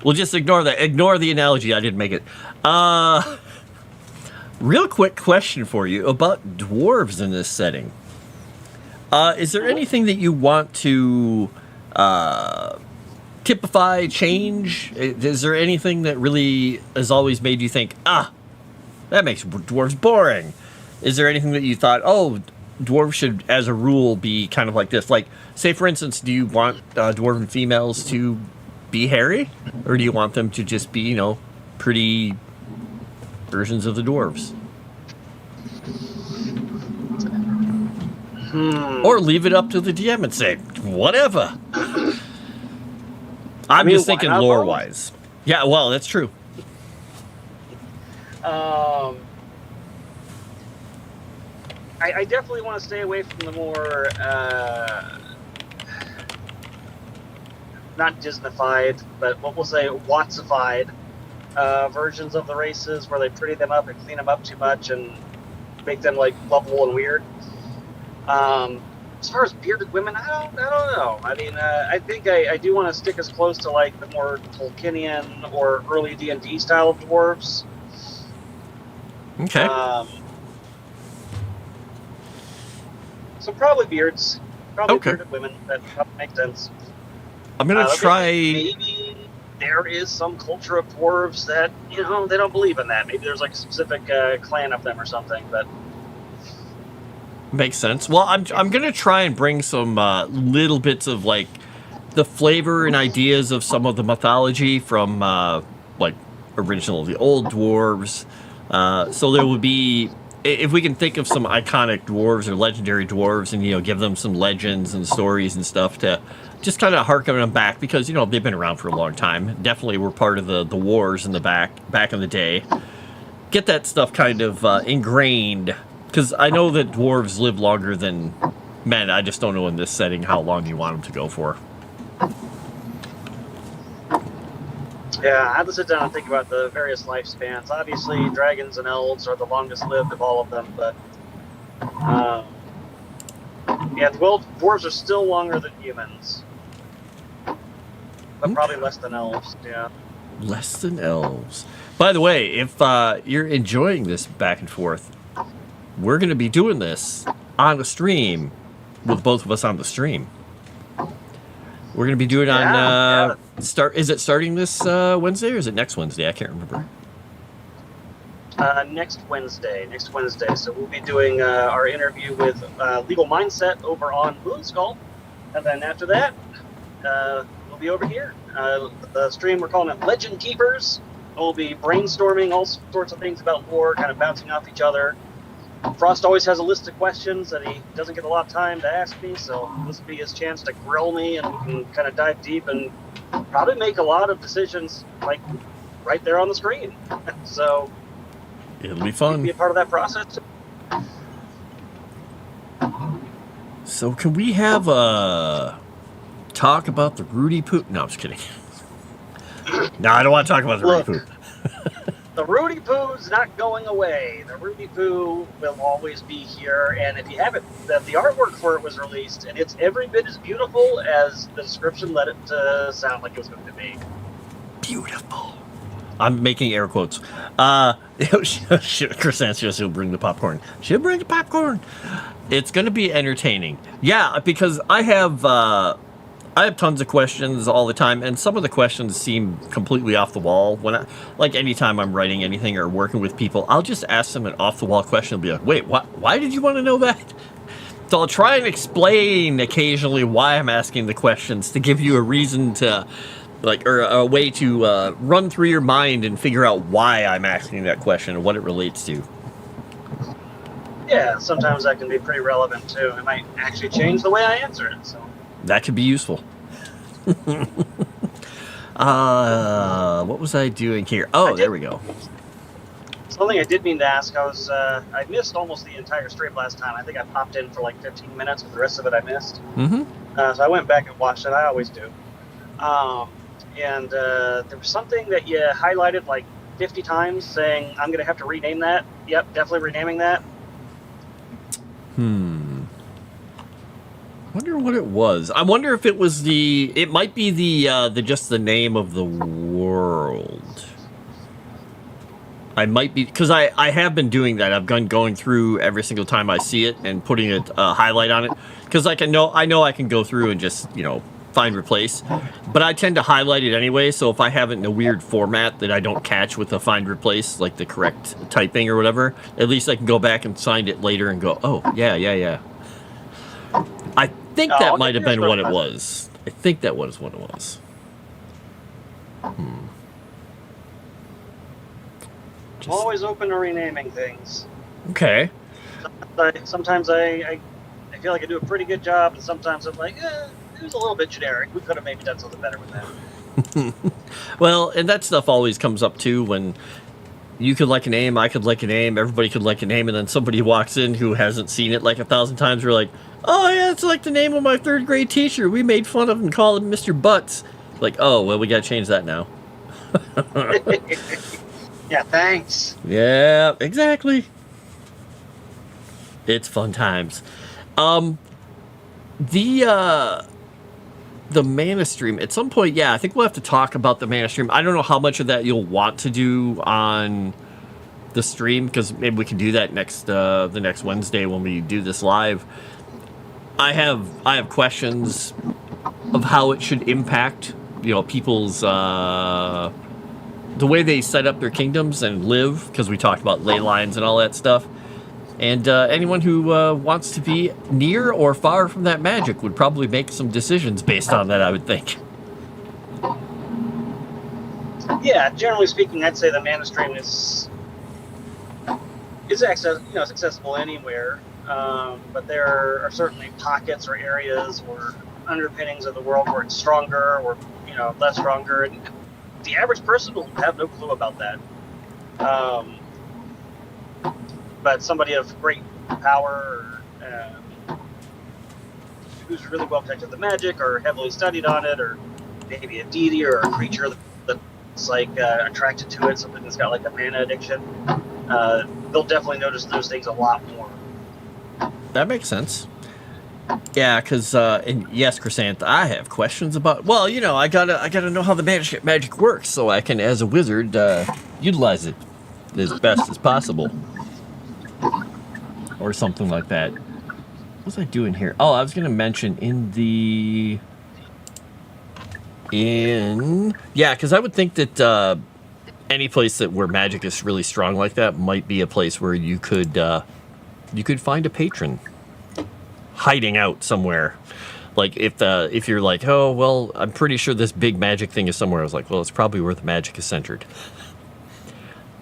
We'll just ignore that. Ignore the analogy. I didn't make it. Real quick question for you about dwarves in this setting. Is there anything that you want to typify, change? Is there anything that really has always made you think, that makes dwarves boring? Is there anything that you thought, dwarves should, as a rule, be kind of like this? Like, say, for instance, do you want dwarven females to be hairy? Or do you want them to just be, pretty versions of the dwarves? Or leave it up to the DM and say, whatever. I'm just thinking lore-wise. Yeah, well, that's true. I definitely want to stay away from the more, not Disneyfied, but what we'll say Wattsified versions of the races where they pretty them up and clean them up too much and make them like lovable and weird. As far as bearded women, I don't know. I mean, I think I do want to stick as close to like the more Tolkienian or early D&D style of dwarves. Okay. So probably beards. Probably Okay. bearded women. That probably makes sense. I'm going to try... Maybe there is some culture of dwarves that, they don't believe in that. Maybe there's like a specific clan of them or something, but... Makes sense. Well, I'm going to try and bring some little bits of, like, the flavor and ideas of some of the mythology from, original, the old dwarves. So there would be... If we can think of some iconic dwarves or legendary dwarves and, give them some legends and stories and stuff to just kind of harken them back because, they've been around for a long time. Definitely were part of the wars in the back in the day. Get that stuff kind of ingrained because I know that dwarves live longer than men. I just don't know in this setting how long you want them to go for. Yeah, I have to sit down and think about the various lifespans. Obviously, dragons and elves are the longest lived of all of them, but dwarves are still longer than humans, but probably less than elves. Yeah, less than elves. By the way, if you're enjoying this back and forth, we're going to be doing this on a stream with both of us on the stream. We're going to be doing it on Is it starting this Wednesday or is it next Wednesday? I can't remember. Next Wednesday. So we'll be doing our interview with Legal Mindset over on Moonskull, and then after that, we'll be over here. The stream, we're calling it Legend Keepers. We'll be brainstorming all sorts of things about lore, kind of bouncing off each other. Frost always has a list of questions that he doesn't get a lot of time to ask me, so this will be his chance to grill me, and we can kind of dive deep and probably make a lot of decisions like right there on the screen. So it'll be fun. Be a part of that process. So can we have a talk about the Rudy Poop? No, I'm just kidding. No, I don't want to talk about the Rudy Poop. The Rudy Poo's not going away. The Rudy Poo will always be here, and if you haven't, the artwork for it was released, and it's every bit as beautiful as the description led it to sound like it was going to be. Beautiful. I'm making air quotes. Chris answers she'll bring the popcorn. She'll bring the popcorn. It's going to be entertaining. Yeah, because I have tons of questions all the time, and some of the questions seem completely off the wall. Anytime I'm writing anything or working with people, I'll just ask them an off the wall question and be like, wait, why did you want to know that? So I'll try and explain occasionally why I'm asking the questions to give you a reason to, or a way to run through your mind and figure out why I'm asking that question and what it relates to. Yeah, sometimes that can be pretty relevant too. It might actually change the way I answer it. So. That could be useful. What was I doing here? Oh, there we go. Something I did mean to ask. I missed almost the entire stream last time. I think I popped in for like 15 minutes, but the rest of it I missed. Mm-hmm. So I went back and watched it. I always do. And there was something that you highlighted like 50 times saying, I'm going to have to rename that. Yep, definitely renaming that. Wonder what it was. I wonder if it was it might be the just the name of the world. I might be, because I have been doing that. I've been going through every single time I see it and putting a highlight on it, because I know I can go through and just, you know, find replace, but I tend to highlight it anyway. So if I have it in a weird format that I don't catch with a find replace, like the correct typing or whatever, at least I can go back and find it later and go, oh yeah. I think that might have been what it was. I think that was what it was. I'm always open to renaming things. Okay. Sometimes I feel like I do a pretty good job, and sometimes I'm like, it was a little bit generic. We could have maybe done something better with that. Well, and that stuff always comes up too when you could like a name, I could like a name, everybody could like a name, and then somebody walks in who hasn't seen it like 1,000 times. We're like, oh yeah, it's like the name of my 3rd grade teacher. We made fun of him and called him Mr. Butts. Like, oh well, we gotta change that now. Yeah, thanks. Yeah, exactly. It's fun times. The mana stream at some point, yeah, I think we'll have to talk about the mana stream. I don't know how much of that you'll want to do on the stream, because maybe we can do that the next Wednesday when we do this live. I have questions of how it should impact, you know, people's the way they set up their kingdoms and live, because we talked about ley lines and all that stuff. And anyone who wants to be near or far from that magic would probably make some decisions based on that, I would think. Yeah, generally speaking, I'd say the mana stream is it's accessible anywhere. But there are certainly pockets or areas or underpinnings of the world where it's stronger or, you know, less stronger, and the average person will have no clue about that. But somebody of great power, who's really well connected to magic or heavily studied on it, or maybe a deity or a creature that's like attracted to it, something that's got like a mana addiction, they'll definitely notice those things a lot more. That makes sense. Yeah, because and yes, Chrysanth, I have questions about. Well, you know, I gotta know how the magic works, so I can, as a wizard, utilize it as best as possible, or something like that. What was I doing here? Oh, I was gonna mention yeah, because I would think that any place where magic is really strong like that might be a place where you could find a patron hiding out somewhere. Like if you're like, oh well, I'm pretty sure this big magic thing is somewhere. I was like, well, it's probably where the magic is centered.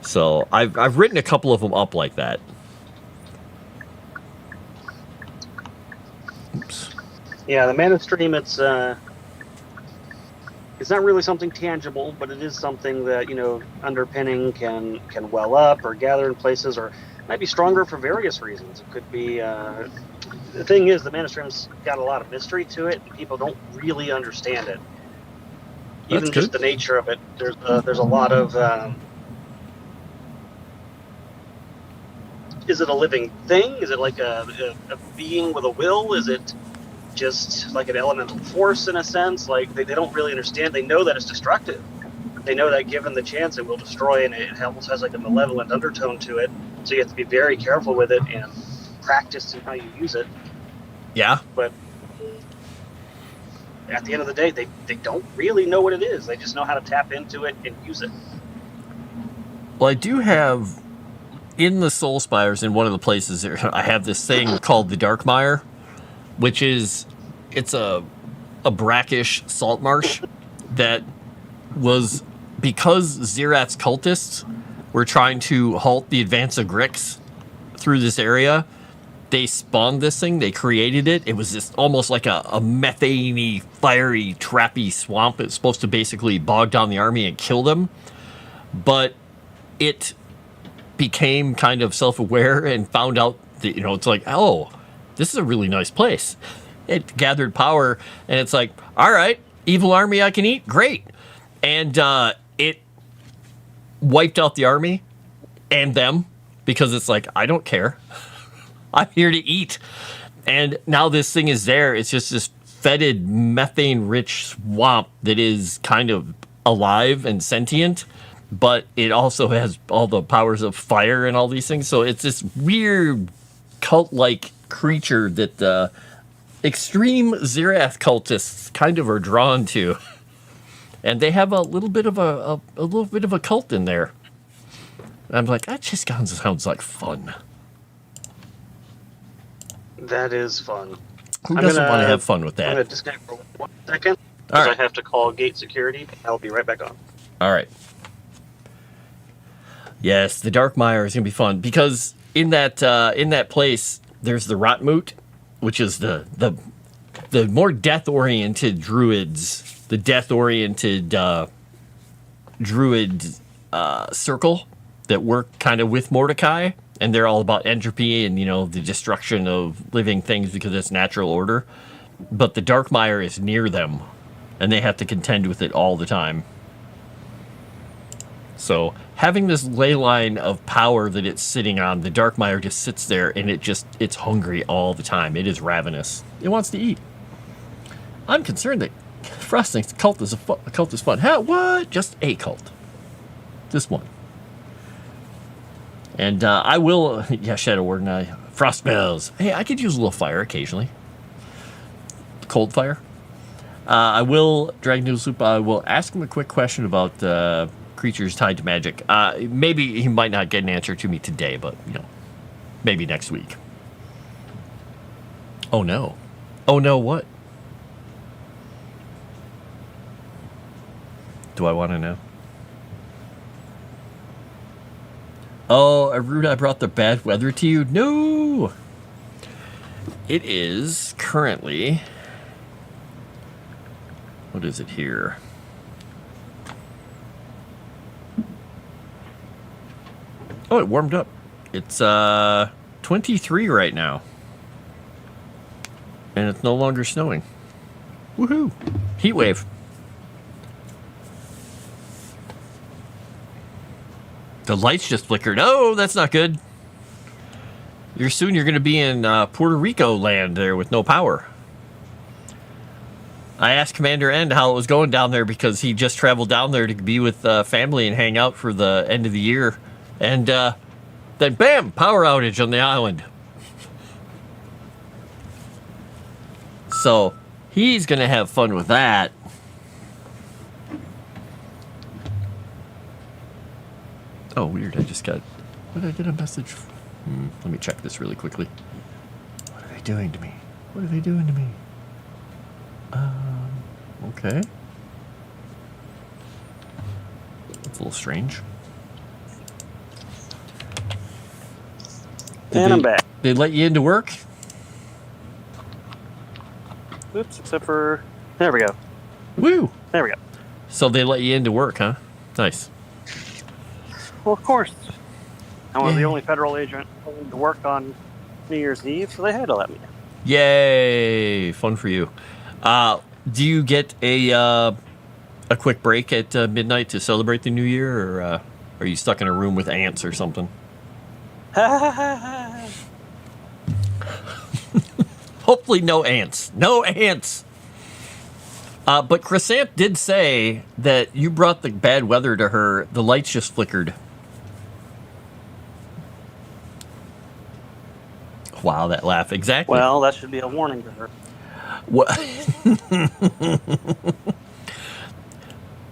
So I've written a couple of them up like that. Oops. Yeah, the mana stream, it's not really something tangible, but it is something that, you know, underpinning can well up or gather in places, or might be stronger for various reasons. It could be the thing is, the mana stream's got a lot of mystery to it, and people don't really understand it. Even just the nature of it, there's a lot of is it a living thing? Is it like a being with a will? Is it just like an elemental force in a sense? Like they don't really understand. They know that it's destructive. They know that given the chance it will destroy, and it almost has like a malevolent undertone to it. So you have to be very careful with it and practice in how you use it. Yeah. But at the end of the day, they don't really know what it is. They just know how to tap into it and use it. Well, I do have in the Soul Spires, in one of the places there, I have this thing called the Darkmire, which is it's a brackish salt marsh that was because Xerath's cultists were trying to halt the advance of Grix through this area. They spawned this thing. They created it. It was just almost like a methane-y, fiery, trappy swamp. It's supposed to basically bog down the army and kill them. But it became kind of self-aware and found out that, you know, it's like, oh, this is a really nice place. It gathered power, and it's like, all right, evil army I can eat, great. And it wiped out the army and them because it's like, I don't care. I'm here to eat. And now this thing is there. It's just this fetid, methane-rich swamp that is kind of alive and sentient, but it also has all the powers of fire and all these things. So it's this weird cult-like creature that extreme Zerath cultists kind of are drawn to. And they have a little bit of a cult in there. And I'm like, that just sounds like fun. That is fun. Who doesn't want to have fun with I'm that? going to disconnect for 1 second All because right. I have to call gate security. I'll be right back on. All right. Yes, the Dark Mire is gonna be fun because in that place there's the Rotmoot, which is the more death-oriented druids, the death-oriented druid circle that work kind of with Mordecai, and they're all about entropy and the destruction of living things because it's natural order. But the Dark Mire is near them, and they have to contend with it all the time. So having this ley line of power that it's sitting on, the Dark Mire just sits there and it's hungry all the time. It is ravenous. It wants to eat. I'm concerned that Froste thinks a cult is fun. How? What? Just a cult. This one. And I will, Shadow Warden, Frost spells. Hey, I could use a little fire occasionally. Cold fire. I will, Dragon Noodle Soup, I will ask him a quick question about creatures tied to magic. Maybe he might not get an answer to me today, but, maybe next week. Oh, no. Oh, no, what? Do I want to know? Oh, Aruda, I brought the bad weather to you? No! It is currently... What is it here? Oh, it warmed up. It's 23 right now. And it's no longer snowing. Woohoo! Heat wave. The lights just flickered. Oh, that's not good. You're going to be in Puerto Rico land there with no power. I asked Commander End how it was going down there because he just traveled down there to be with family and hang out for the end of the year. And then, bam, power outage on the island. So he's going to have fun with that. Oh, weird. I just got... What did I get a message? Let me check this really quickly. What are they doing to me? What are they doing to me? Okay. That's a little strange. I'm back. They let you into work? Oops, except for... There we go. Woo! There we go. So they let you into work, huh? Nice. Well, of course. I was the only federal agent to work on New Year's Eve, so they had to let me in. Yay! Fun for you. Do you get a quick break at midnight to celebrate the new year, or are you stuck in a room with ants or something? Hopefully no ants. No ants! But Chrysant did say that you brought the bad weather to her. The lights just flickered. Wow, that laugh. Exactly. Well, that should be a warning to her. What?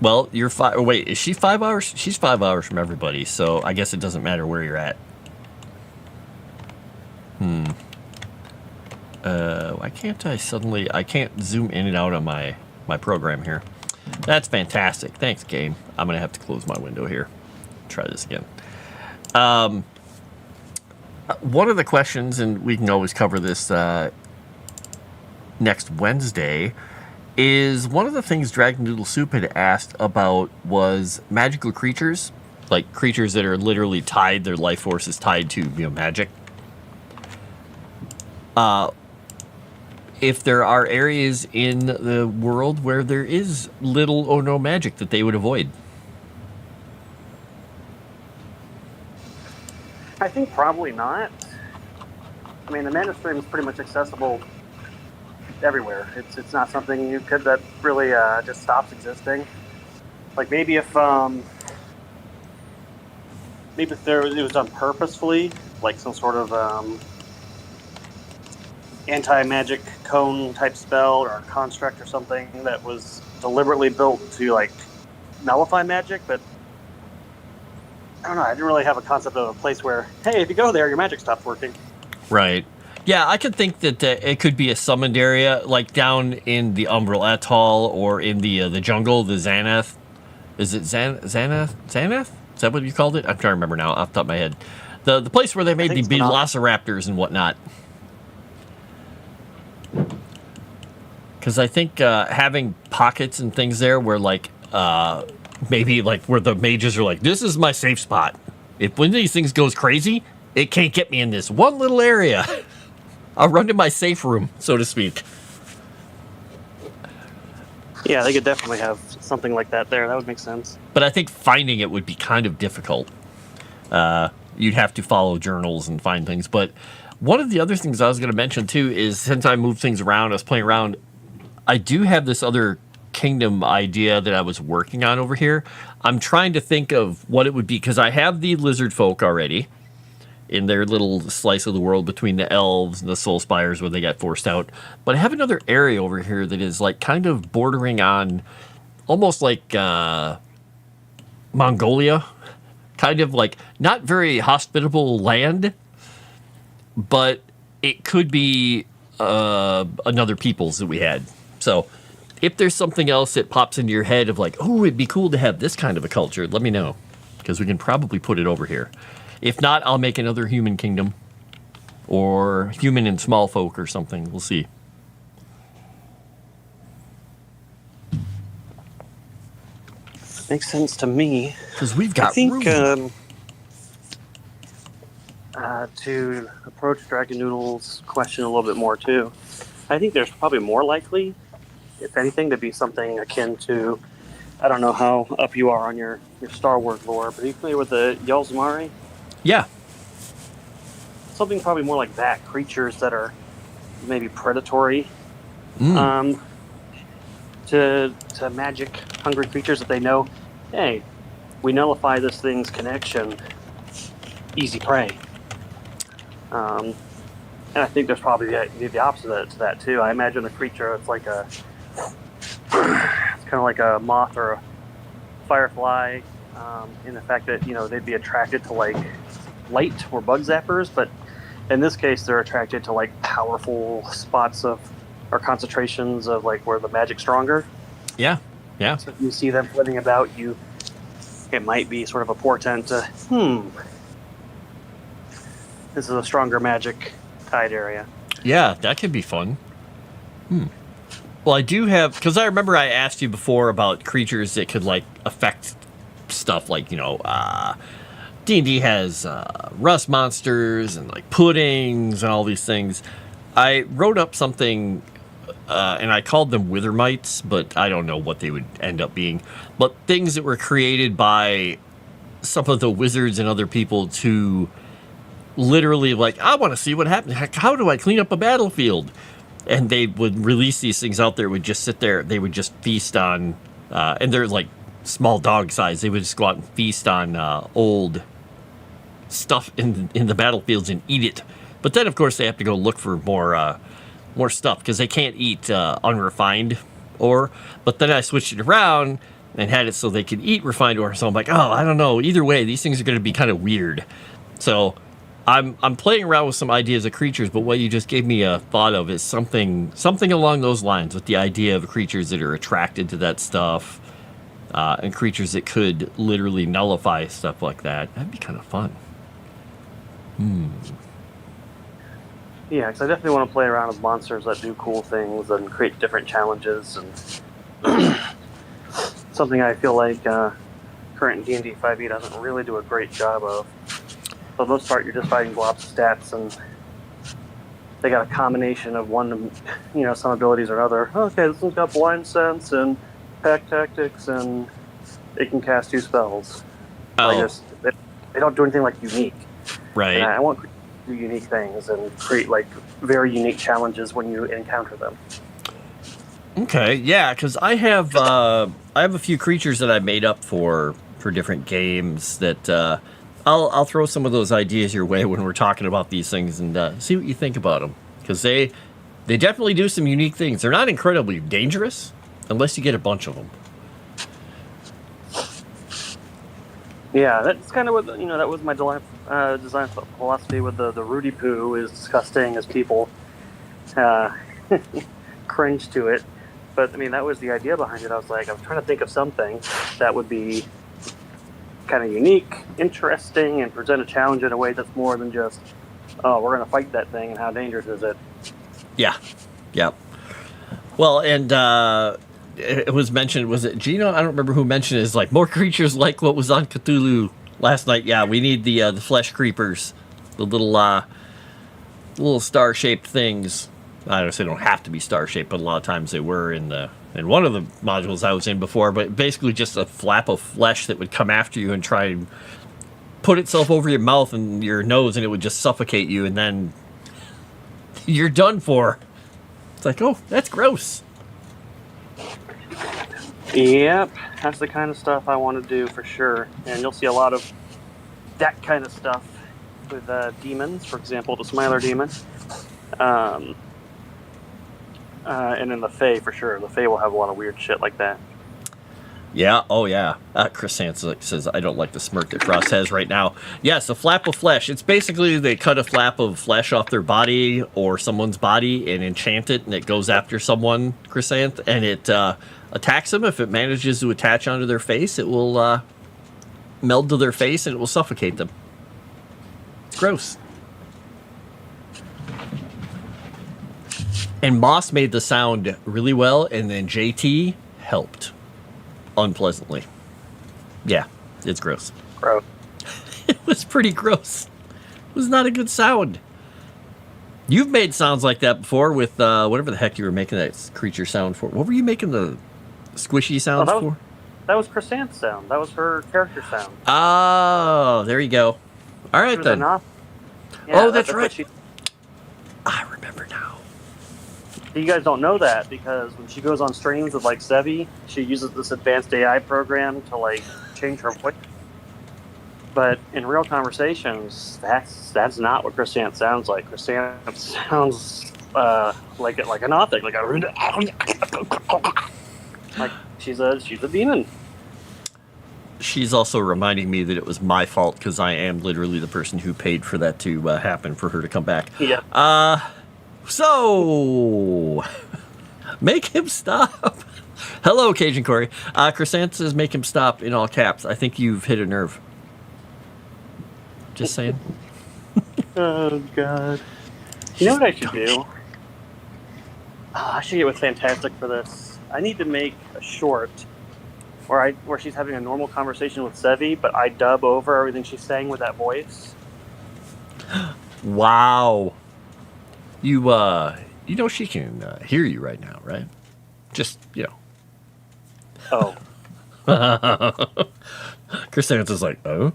Well, you're wait, is she 5 hours? She's 5 hours from everybody, so I guess it doesn't matter where you're at. Why can't I can't zoom in and out on my program here. That's fantastic. Thanks, game. I'm going to have to close my window here. Try this again. One of the questions, and we can always cover this next Wednesday, is one of the things Dragon Noodle Soup had asked about was magical creatures, like creatures that are literally tied, their life force is tied to magic. if there are areas in the world where there is little or no magic that they would avoid. I think probably not. I mean, the mana stream is pretty much accessible everywhere. It's not something you could that really just stops existing. Like maybe if it was done purposefully, like some sort of anti-magic cone type spell or a construct or something that was deliberately built to like nullify magic, but I don't know. I didn't really have a concept of a place where, hey, if you go there, your magic stops working. Right. Yeah, I could think that it could be a summoned area, like down in the Umbral Atoll or in the jungle, the Xanath. Is it Xanath? Xanath? Is that what you called it? I'm trying to remember now off the top of my head. The place where they made the velociraptors and whatnot. Because I think having pockets and things there where like maybe like where the mages are like, this is my safe spot. If one of these things goes crazy, it can't get me in this one little area. I'll run to my safe room, so to speak. Yeah, they could definitely have something like that there. That would make sense. But I think finding it would be kind of difficult. You'd have to follow journals and find things. But one of the other things I was going to mention, too, is since I moved things around, I was playing around, I do have this other kingdom idea that I was working on over here. I'm trying to think of what it would be, because I have the lizard folk already in their little slice of the world between the elves and the soul spires where they got forced out. But I have another area over here that is like kind of bordering on almost like Mongolia, kind of like not very hospitable land, but it could be another peoples that we had. So if there's something else that pops into your head of like, oh, it'd be cool to have this kind of a culture, let me know, because we can probably put it over here. If not, I'll make another human kingdom or human and small folk or something. We'll see. Makes sense to me. Because we've got I think room. To approach Dragon Noodle's question a little bit more too, I think there's probably more likely, if anything, to be something akin to, I don't know how up you are on your Star Wars lore, but are you familiar with the Yalzamari? Yeah. Something probably more like that. Creatures that are maybe predatory to magic hungry creatures that they know, hey, we nullify this thing's connection, easy prey. And I think there's probably the opposite to that too. I imagine a creature it's like it's kind of like a moth or a firefly, in the fact that they'd be attracted to like light or bug zappers, but in this case they're attracted to like powerful spots of or concentrations of like where the magic's stronger. Yeah. So if you see them flitting about, it might be sort of a portent to this is a stronger magic tide area. Yeah, that could be fun. Well, I do have, because I remember I asked you before about creatures that could like affect stuff like D&D has rust monsters and like puddings and all these things. I wrote up something and I called them wither mites, but I don't know what they would end up being. But things that were created by some of the wizards and other people to literally like, I want to see what happens. How do I clean up a battlefield? And they would release these things out there, would just sit there. They would just feast on, and they're like small dog size. They would just go out and feast on old stuff in the battlefields and eat it. But then, of course, they have to go look for more stuff because they can't eat unrefined ore. But then I switched it around and had it so they could eat refined ore. So I'm like, oh, I don't know. Either way, these things are going to be kind of weird. So I'm playing around with some ideas of creatures, but what you just gave me a thought of is something along those lines, with the idea of creatures that are attracted to that stuff, and creatures that could literally nullify stuff like that. That'd be kind of fun. Yeah, because I definitely want to play around with monsters that do cool things and create different challenges, and something I feel like current D&D 5e doesn't really do a great job of. For the most part, you're just fighting blobs of stats and they got a combination of one, some abilities or another. Okay, this one's got blind sense and pack tactics, and it can cast 2 spells. Oh, They don't do anything like unique. right. And I want to do unique things and create like very unique challenges when you encounter them. Okay, yeah, because I have a few creatures that I made up for different games that I'll throw some of those ideas your way when we're talking about these things and see what you think about them, because they definitely do some unique things. They're not incredibly dangerous unless you get a bunch of them. Yeah, that's kind of what that was my design philosophy with the Rudy Poo, is disgusting as people cringe to it. But I mean, that was the idea behind it. I was trying to think of something that would be kind of unique, interesting, and present a challenge in a way that's more than just, oh, we're going to fight that thing and how dangerous is it? Yeah, yeah. Well, and it was mentioned, was it Gino? I don't remember who mentioned it. Is like more creatures like what was on Cthulhu last night. Yeah, we need the flesh creepers, the little star-shaped things. I don't say they don't have to be star-shaped, but a lot of times they were in one of the modules I was in before. But basically, just a flap of flesh that would come after you and try and put itself over your mouth and your nose, and it would just suffocate you, and then you're done for. It's like, oh, that's gross. Yep, that's the kind of stuff I want to do for sure. And you'll see a lot of that kind of stuff with demons, for example, the Smiler demon. And in the Fae, for sure. The Fae will have a lot of weird shit like that. Yeah, oh yeah. Chris Sansa says, I don't like the smirk that Frost has right now. Yes, a flap of flesh. It's basically they cut a flap of flesh off their body or someone's body and enchant it, and it goes after someone, Chrysanth, and it attacks them. If it manages to attach onto their face, it will meld to their face and it will suffocate them. It's gross. And Moss made the sound really well, and then JT helped unpleasantly. Yeah, it's gross. Gross. It was pretty gross. It was not a good sound. You've made sounds like that before with whatever the heck you were making that creature sound for. What were you making the squishy sounds for? That was Chrysanth's sound. That was her character sound. Oh, there you go. All right, then. Yeah, oh, that's right. I remember now. You guys don't know that because when she goes on streams with like Sevi, she uses this advanced AI program to like change her voice. But in real conversations, that's not what Chrysanth sounds like. Chrysanth sounds like an authic, like she's a demon. She's also reminding me that it was my fault because I am literally the person who paid for that to happen, for her to come back. Yeah. So make him stop. Hello, Cajun Corey. Chrysanth says make him stop in all caps. I think you've hit a nerve. Just saying. Oh, God. You know what I should do? I should get with Fantastic for this. I need to make a short where she's having a normal conversation with Sevi, but I dub over everything she's saying with that voice. Wow. You know she can hear you right now, right? Just, Oh. Chrysanth is like, oh?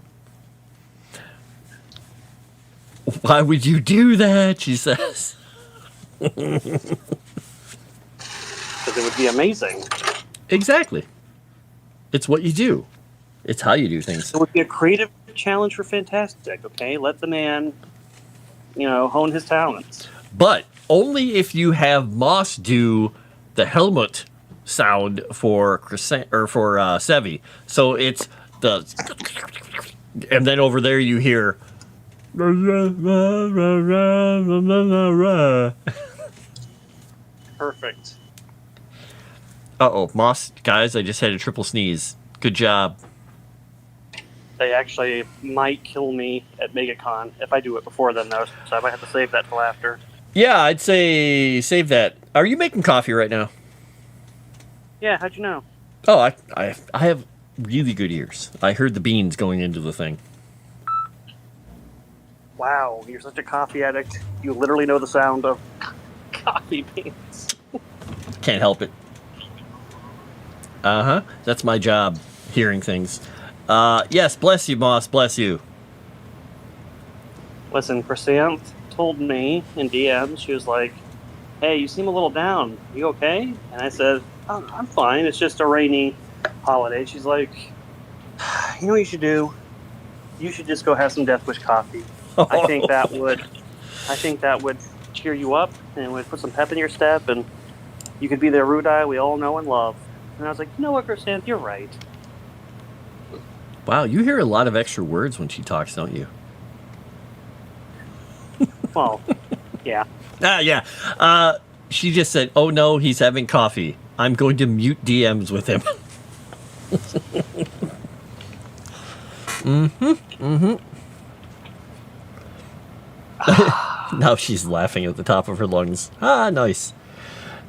Why would you do that? She says. Because it would be amazing. Exactly. It's what you do. It's how you do things. It would be a creative challenge for Fantastic, okay? Let the man, hone his talents. But only if you have Moss do the helmet sound for Sevi. So it's the, and then over there you hear. Perfect. Uh-oh, Moss, guys, I just had a triple sneeze. Good job. They actually might kill me at MegaCon if I do it before then, though, so I might have to save that till after. Yeah, I'd say save that. Are you making coffee right now? Yeah, how'd you know? Oh, I have really good ears. I heard the beans going into the thing. wow, you're such a coffee addict. You literally know the sound of coffee beans. Can't help it. That's my job, hearing things. Yes, bless you, Moss, bless you. Listen, Chrysanth told me in DM, she was like, hey, you seem a little down. You okay? And I said, oh, I'm fine. It's just a rainy holiday. She's like, you know what you should do? You should just go have some Death Wish coffee. I think that would cheer you up and would put some pep in your step, and you could be the Erudite we all know and love. And I was like, you know what, Chrysanth, you're right. Wow, you hear a lot of extra words when she talks, don't you? Well, yeah. Yeah. She just said, oh no, he's having coffee. I'm going to mute DMs with him. Now she's laughing at the top of her lungs. Nice.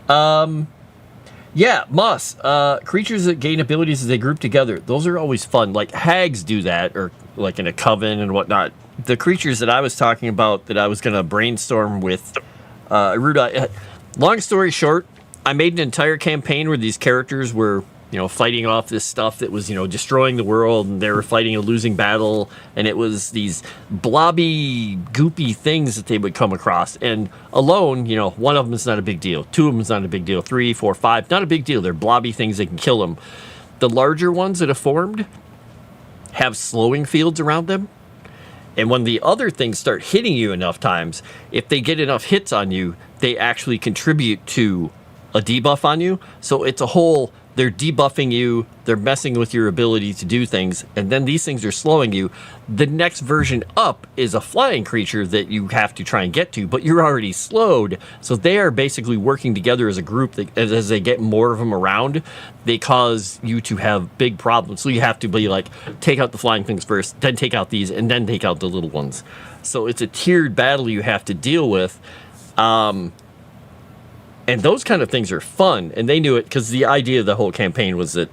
Yeah, Moss. Creatures that gain abilities as they group together. Those are always fun. Like hags do that, or like in a coven and whatnot. The creatures that I was talking about that I was going to brainstorm with Erudite. Long story short, I made an entire campaign where these characters were, fighting off this stuff that was, destroying the world, and they were fighting a losing battle, and it was these blobby, goopy things that they would come across. And alone, one of them is not a big deal. Two of them is not a big deal. 3, 4, 5, not a big deal. They're blobby things that can kill them. The larger ones that have formed have slowing fields around them. And when the other things start hitting you enough times, if they get enough hits on you, they actually contribute to a debuff on you. So it's a whole, they're debuffing you, they're messing with your ability to do things, and then these things are slowing you. The next version up is a flying creature that you have to try and get to, but you're already slowed. So they are basically working together as a group. As they get more of them around, they cause you to have big problems. So you have to be like, take out the flying things first, then take out these, and then take out the little ones. So it's a tiered battle you have to deal with. And those kind of things are fun, and they knew it because the idea of the whole campaign was that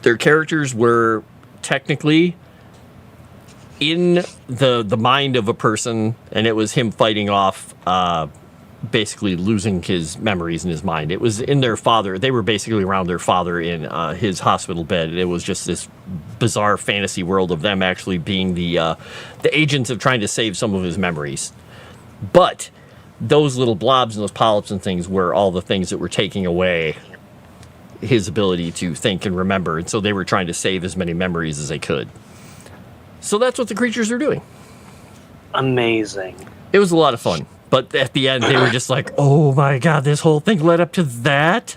their characters were technically in the mind of a person, and it was him fighting off basically losing his memories in his mind. It was in their father. They were basically around their father in his hospital bed. It was just this bizarre fantasy world of them actually being the agents of trying to save some of his memories. But those little blobs and those polyps and things were all the things that were taking away his ability to think and remember. And so they were trying to save as many memories as they could. So that's what the creatures are doing. Amazing. It was a lot of fun. But at the end, they were just like, oh my God, this whole thing led up to that?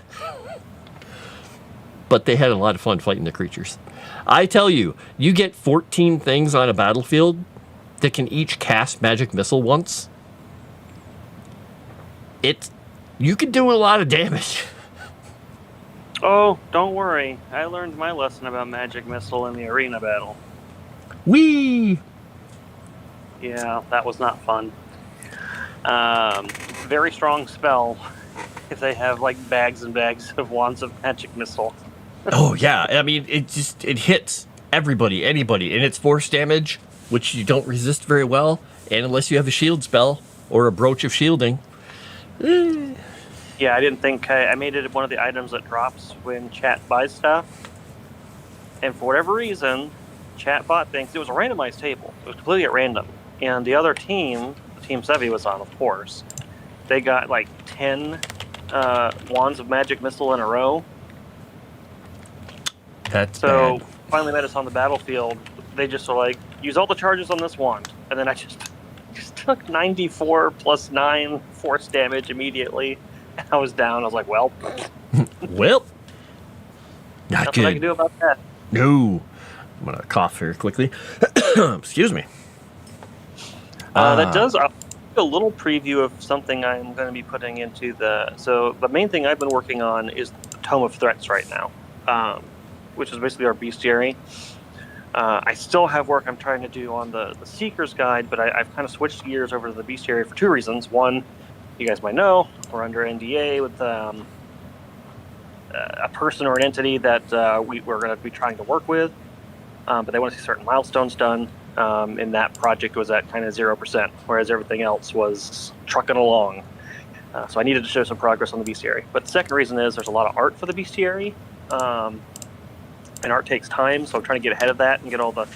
But they had a lot of fun fighting the creatures. I tell you, you get 14 things on a battlefield that can each cast magic missile once. You can do a lot of damage. Oh, don't worry. I learned my lesson about magic missile in the arena battle. Whee! Yeah, that was not fun. Very strong spell if they have like bags and bags of wands of magic missile. Oh yeah, I mean it hits everybody, anybody, and it's force damage, which you don't resist very well, and unless you have a shield spell or a brooch of shielding. Yeah, I didn't think I made it one of the items that drops when chat buys stuff, and for whatever reason, chatbot thinks it was a randomized table. It was completely at random, and the other team, the team Sevi was on, of course, they got like 10 wands of magic missile in a row. That's so bad. Finally met us on the battlefield. They just were like, use all the charges on this wand, and then I just took 94 plus 9 force damage immediately. And I was down. I was like, well, well, not nothing good. I can do about that. No. I'm gonna cough here quickly. Excuse me. That does a little preview of something I'm going to be putting into So the main thing I've been working on is the Tome of Threats right now, which is basically our bestiary. I still have work I'm trying to do on the Seeker's Guide, but I've kind of switched gears over to the bestiary for two reasons. One, you guys might know, we're under NDA with a person or an entity that we're going to be trying to work with, but they want to see certain milestones done. and that project was at kind of 0%, whereas everything else was trucking along. So I needed to show some progress on the bestiary. But the second reason is there's a lot of art for the bestiary, and art takes time, so I'm trying to get ahead of that and get all the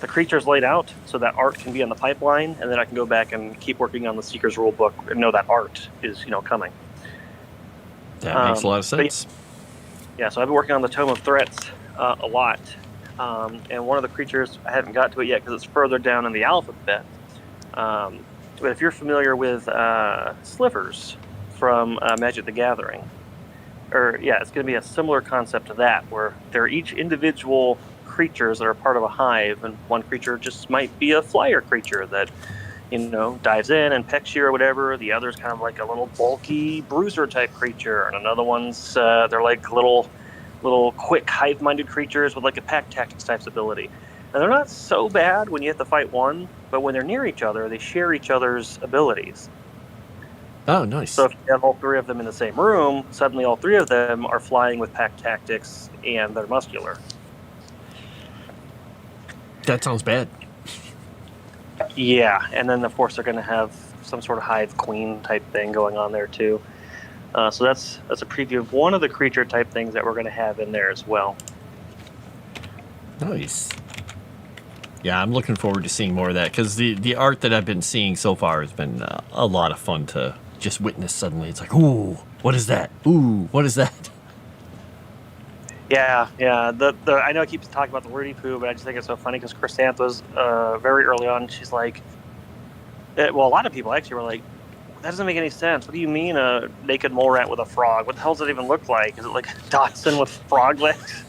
creatures laid out so that art can be in the pipeline, and then I can go back and keep working on the Seeker's Rulebook and know that art is coming. That makes a lot of sense. Yeah, so I've been working on the Tome of Threats a lot. And one of the creatures, I haven't got to it yet because it's further down in the alphabet. But if you're familiar with slivers from Magic the Gathering, it's going to be a similar concept to that, where they're each individual creatures that are part of a hive, and one creature just might be a flyer creature that dives in and pecks you or whatever. The other's kind of like a little bulky bruiser type creature, and another one's they're like little quick hive-minded creatures with like a pack tactics type ability. And they're not so bad when you have to fight one, but when they're near each other, they share each other's abilities. Oh, nice. So if you have all three of them in the same room, suddenly all three of them are flying with pack tactics and they're muscular. That sounds bad. Yeah, and then of course they're going to have some sort of hive queen type thing going on there too. So that's a preview of one of the creature type things that we're going to have in there as well. Nice. Yeah, I'm looking forward to seeing more of that, because the art that I've been seeing so far has been a lot of fun to just witness. Suddenly it's like, ooh, what is that? Ooh, what is that? Yeah. I know I keep talking about the wordy poo, but I just think it's so funny because Chrysanthus, very early on, she's like, a lot of people actually were like, that doesn't make any sense. What do you mean a naked mole rat with a frog? What the hell does it even look like? Is it like Dotson with frog legs?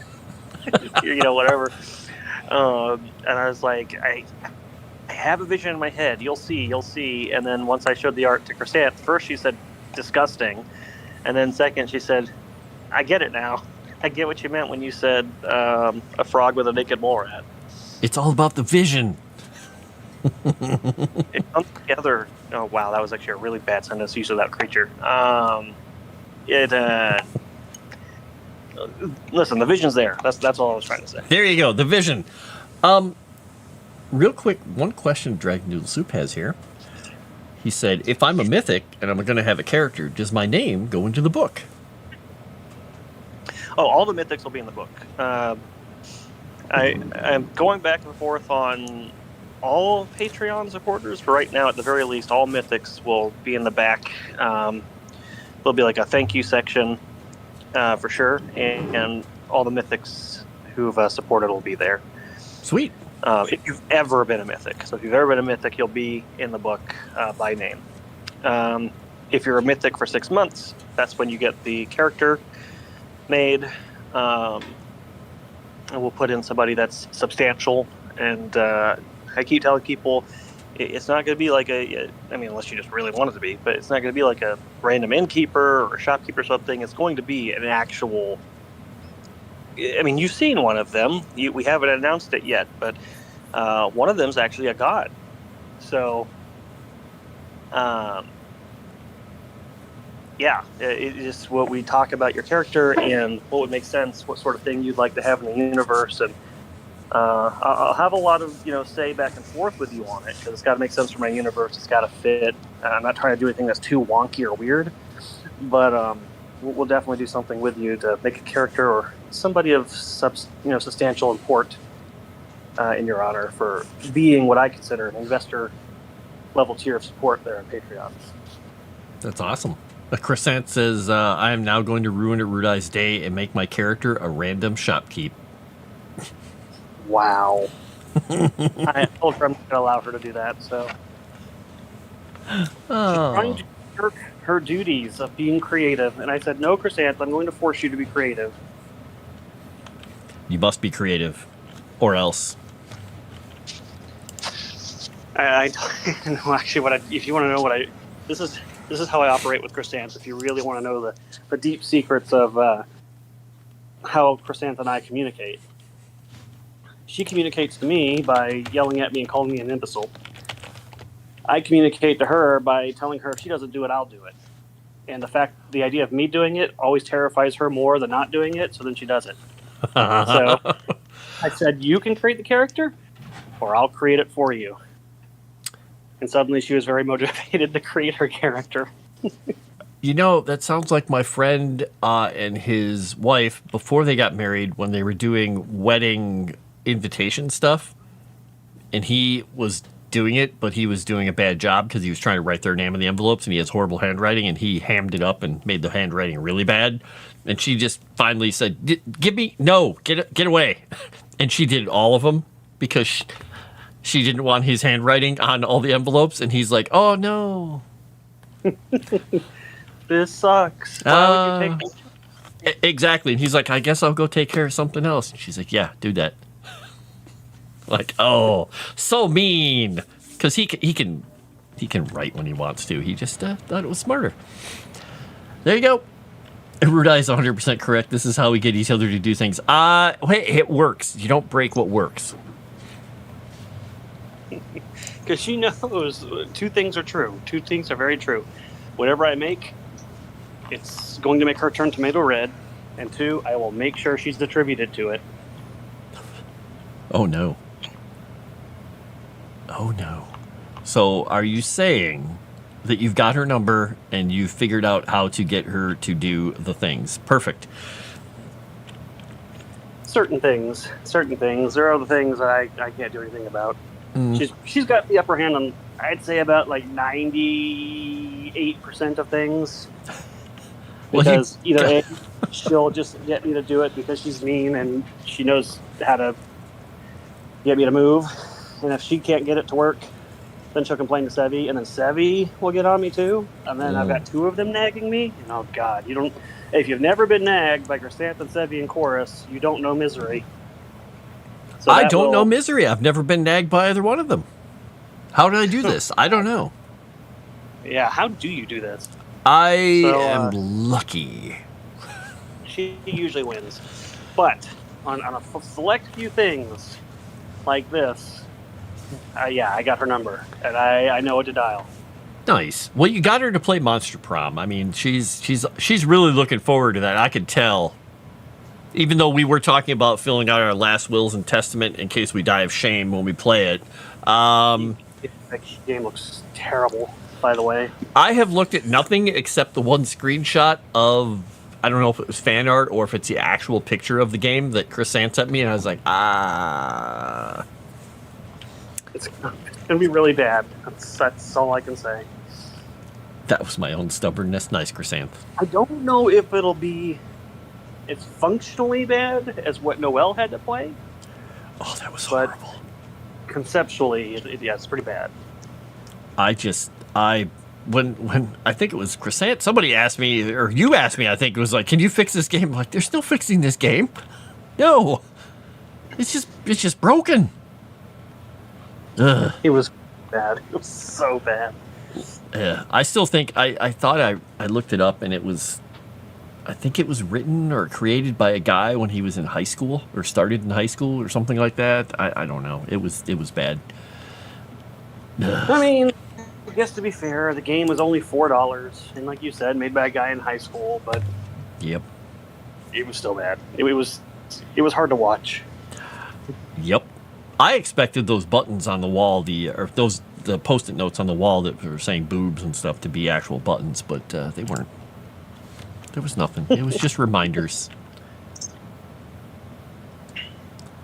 Whatever. And I was like, I have a vision in my head. You'll see. And then once I showed the art to Chrysanthus, first she said, disgusting. And then second, she said, I get it now. I get what you meant when you said a frog with a naked mole rat. It's all about the vision. It comes together. Oh, wow, that was actually a really bad sentence use of that creature. Listen, the vision's there. That's all I was trying to say. There you go, the vision. Real quick, one question Dragon Noodle Soup has here. He said, if I'm a mythic and I'm going to have a character, does my name go into the book? Oh, all the mythics will be in the book. I'm going back and forth on all Patreon supporters, but right now, at the very least, all mythics will be in the back. There'll be like a thank you section for sure, and all the mythics who've supported will be there. Sweet. If you've ever been a mythic. So if you've ever been a mythic, you'll be in the book by name. If you're a mythic for 6 months, that's when you get the character made. And we'll put in somebody that's substantial. And I keep telling people it's not going to be like unless you just really want it to be, but it's not going to be like a random innkeeper or shopkeeper or something. It's going to be an actual... you've seen one of them. We haven't announced it yet, but one of them is actually a god. So, it's just what we talk about your character and what would make sense, what sort of thing you'd like to have in the universe, and I'll have a lot of say back and forth with you on it because it's got to make sense for my universe. It's got to fit. I'm not trying to do anything that's too wonky or weird, but we'll definitely do something with you to make a character or somebody of substantial import in your honor for being what I consider an investor level tier of support there on Patreon. That's awesome. Crescent says, I am now going to ruin a Rudi's day and make my character a random shopkeep. Wow. I told her I'm not going to allow her to do that, so. She's trying to shirk her duties of being creative, and I said, no, Chrysanth, I'm going to force you to be creative. You must be creative, or else. Actually, if you want to know this is how I operate with Chrysanth. If you really want to know the deep secrets of how Chrysanth and I communicate, she communicates to me by yelling at me and calling me an imbecile. I communicate to her by telling her if she doesn't do it, I'll do it. And the idea of me doing it always terrifies her more than not doing it, so then she does it. So I said, you can create the character, or I'll create it for you. And suddenly she was very motivated to create her character. You know, that sounds like my friend and his wife before they got married when they were doing wedding invitation stuff. And he was doing it, but he was doing a bad job because he was trying to write their name in the envelopes and he has horrible handwriting and he hammed it up and made the handwriting really bad. And she just finally said, get away. And she did all of them because she didn't want his handwriting on all the envelopes. And he's like, oh, no. This sucks. Why would you take Exactly. And he's like, I guess I'll go take care of something else. And she's like, yeah, do that. Like, oh, so mean. Because he can write when he wants to. He just thought it was smarter. There you go. Rudai is 100% correct. This is how we get each other to do things. Wait, it works. You don't break what works. Because she knows two things are true. Two things are very true. Whatever I make, it's going to make her turn tomato red. And two, I will make sure she's attributed to it. Oh, no. Oh, no. So are you saying that you've got her number and you've figured out how to get her to do the things? Perfect. Certain things. There are other things I can't do anything about. She's got the upper hand on, I'd say, about like 98% of things. Because either A, she'll just get me to do it because she's mean and she knows how to get me to move. And if she can't get it to work, then she'll complain to Sevi, and then Sevi will get on me too. And then I've got two of them nagging me. And oh God, if you've never been nagged by Chrysanth and Sevi in chorus, you don't know misery. So I don't know misery. I've never been nagged by either one of them. How did I do this? I don't know. Yeah, how do you do this? I am lucky. She usually wins. But on a select few things like this, I got her number, and I know what to dial. Nice. Well, you got her to play Monster Prom. I mean, she's really looking forward to that. I could tell. Even though we were talking about filling out our last wills and testament in case we die of shame when we play it. That game looks terrible, by the way. I have looked at nothing except the one screenshot of, I don't know if it was fan art or if it's the actual picture of the game that Chrysanth sent me, and I was like, It's going to be really bad. That's all I can say. That was my own stubbornness. Nice, Chrysanth. I don't know if it'll be as functionally bad as what Noelle had to play. Oh, that was horrible. Conceptually, it's pretty bad. When I think it was Chrysanth, somebody asked me, or you asked me, I think it was like, can you fix this game? I'm like, there's no fixing this game. No. It's just broken. Ugh. It was bad. It was so bad. Yeah, I still think I thought I looked it up and I think it was written or created by a guy when he was in high school or started in high school or something like that. I don't know. It was bad. Ugh. I mean, I guess to be fair, the game was only $4, and like you said, made by a guy in high school. But Yep. It was still bad. It was hard to watch. Yep. I expected those buttons on the wall, the Post-it notes on the wall that were saying boobs and stuff to be actual buttons, but they weren't. There was nothing. It was just reminders.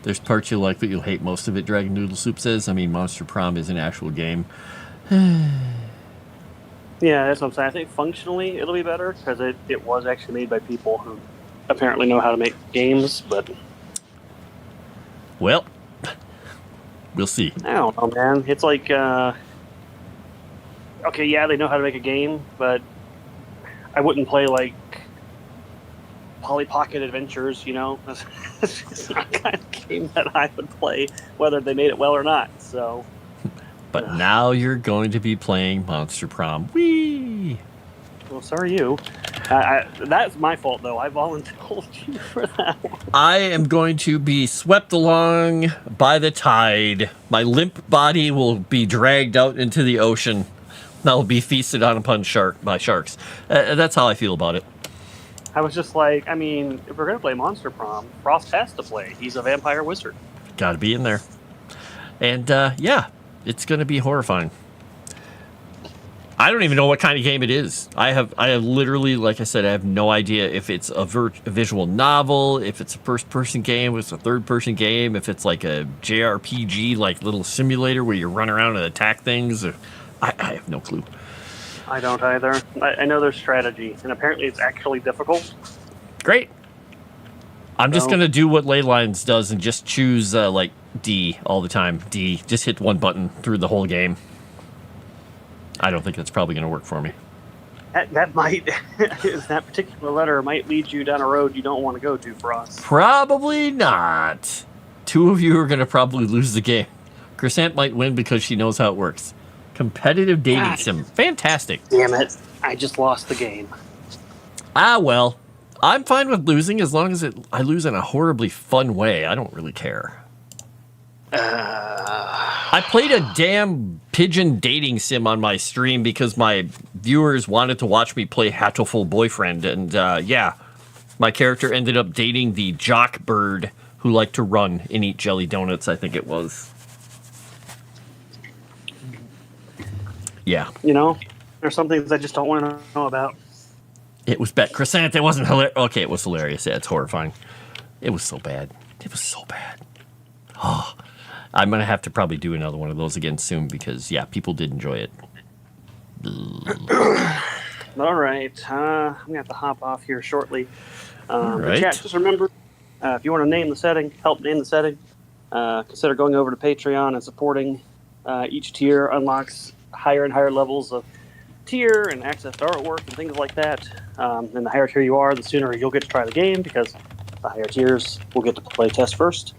There's parts you'll like, but you'll hate most of it, Dragon Noodle Soup says. I mean, Monster Prom is an actual game. Yeah, that's what I'm saying. I think functionally it'll be better because it was actually made by people who apparently know how to make games, but... Well, we'll see. I don't know, man. It's like, okay, yeah, they know how to make a game, but I wouldn't play, like, Polly Pocket Adventures, you know? It's just not the kind of game that I would play, whether they made it well or not, so... But now you're going to be playing Monster Prom. Whee! Well, so are you. That's my fault, though. I volunteered you for that one. I am going to be swept along by the tide. My limp body will be dragged out into the ocean. I'll be feasted on by sharks. That's how I feel about it. I was just like, I mean, if we're going to play Monster Prom, Froste has to play. He's a vampire wizard. Got to be in there. And yeah, it's going to be horrifying. I don't even know what kind of game it is. I have literally, like I said, I have no idea if it's a visual novel, if it's a first-person game, if it's a third-person game, if it's like a JRPG, like little simulator where you run around and attack things. I have no clue. I don't either. I know there's strategy, and apparently it's actually difficult. Great. I'm just going to do what Leylines does and just choose, like, D all the time. D. Just hit one button through the whole game. I don't think that's probably going to work for me. That might, that particular letter might lead you down a road you don't want to go to, Frost. Probably not. Two of you are going to probably lose the game. Crescent might win because she knows how it works. Competitive dating sim. Fantastic. Damn it. I just lost the game. Ah, well. I'm fine with losing as long as I lose in a horribly fun way. I don't really care. I played a damn pigeon dating sim on my stream because my viewers wanted to watch me play Hatoful Boyfriend. And yeah, my character ended up dating the jock bird who liked to run and eat jelly donuts, I think it was. Yeah. You know, there's some things I just don't want to know about. It was bad. Crescent, it wasn't hilarious. Okay, it was hilarious. Yeah, it's horrifying. It was so bad. It was so bad. Oh, I'm going to have to probably do another one of those again soon because, yeah, people did enjoy it. All right. I'm going to have to hop off here shortly. Right. Chat, just remember, if you want to name the setting, help name the setting, consider going over to Patreon and supporting. Each tier unlocks higher and higher levels of tier and access to artwork and things like that. And the higher tier you are, the sooner you'll get to try the game because the higher tiers will get to play test first.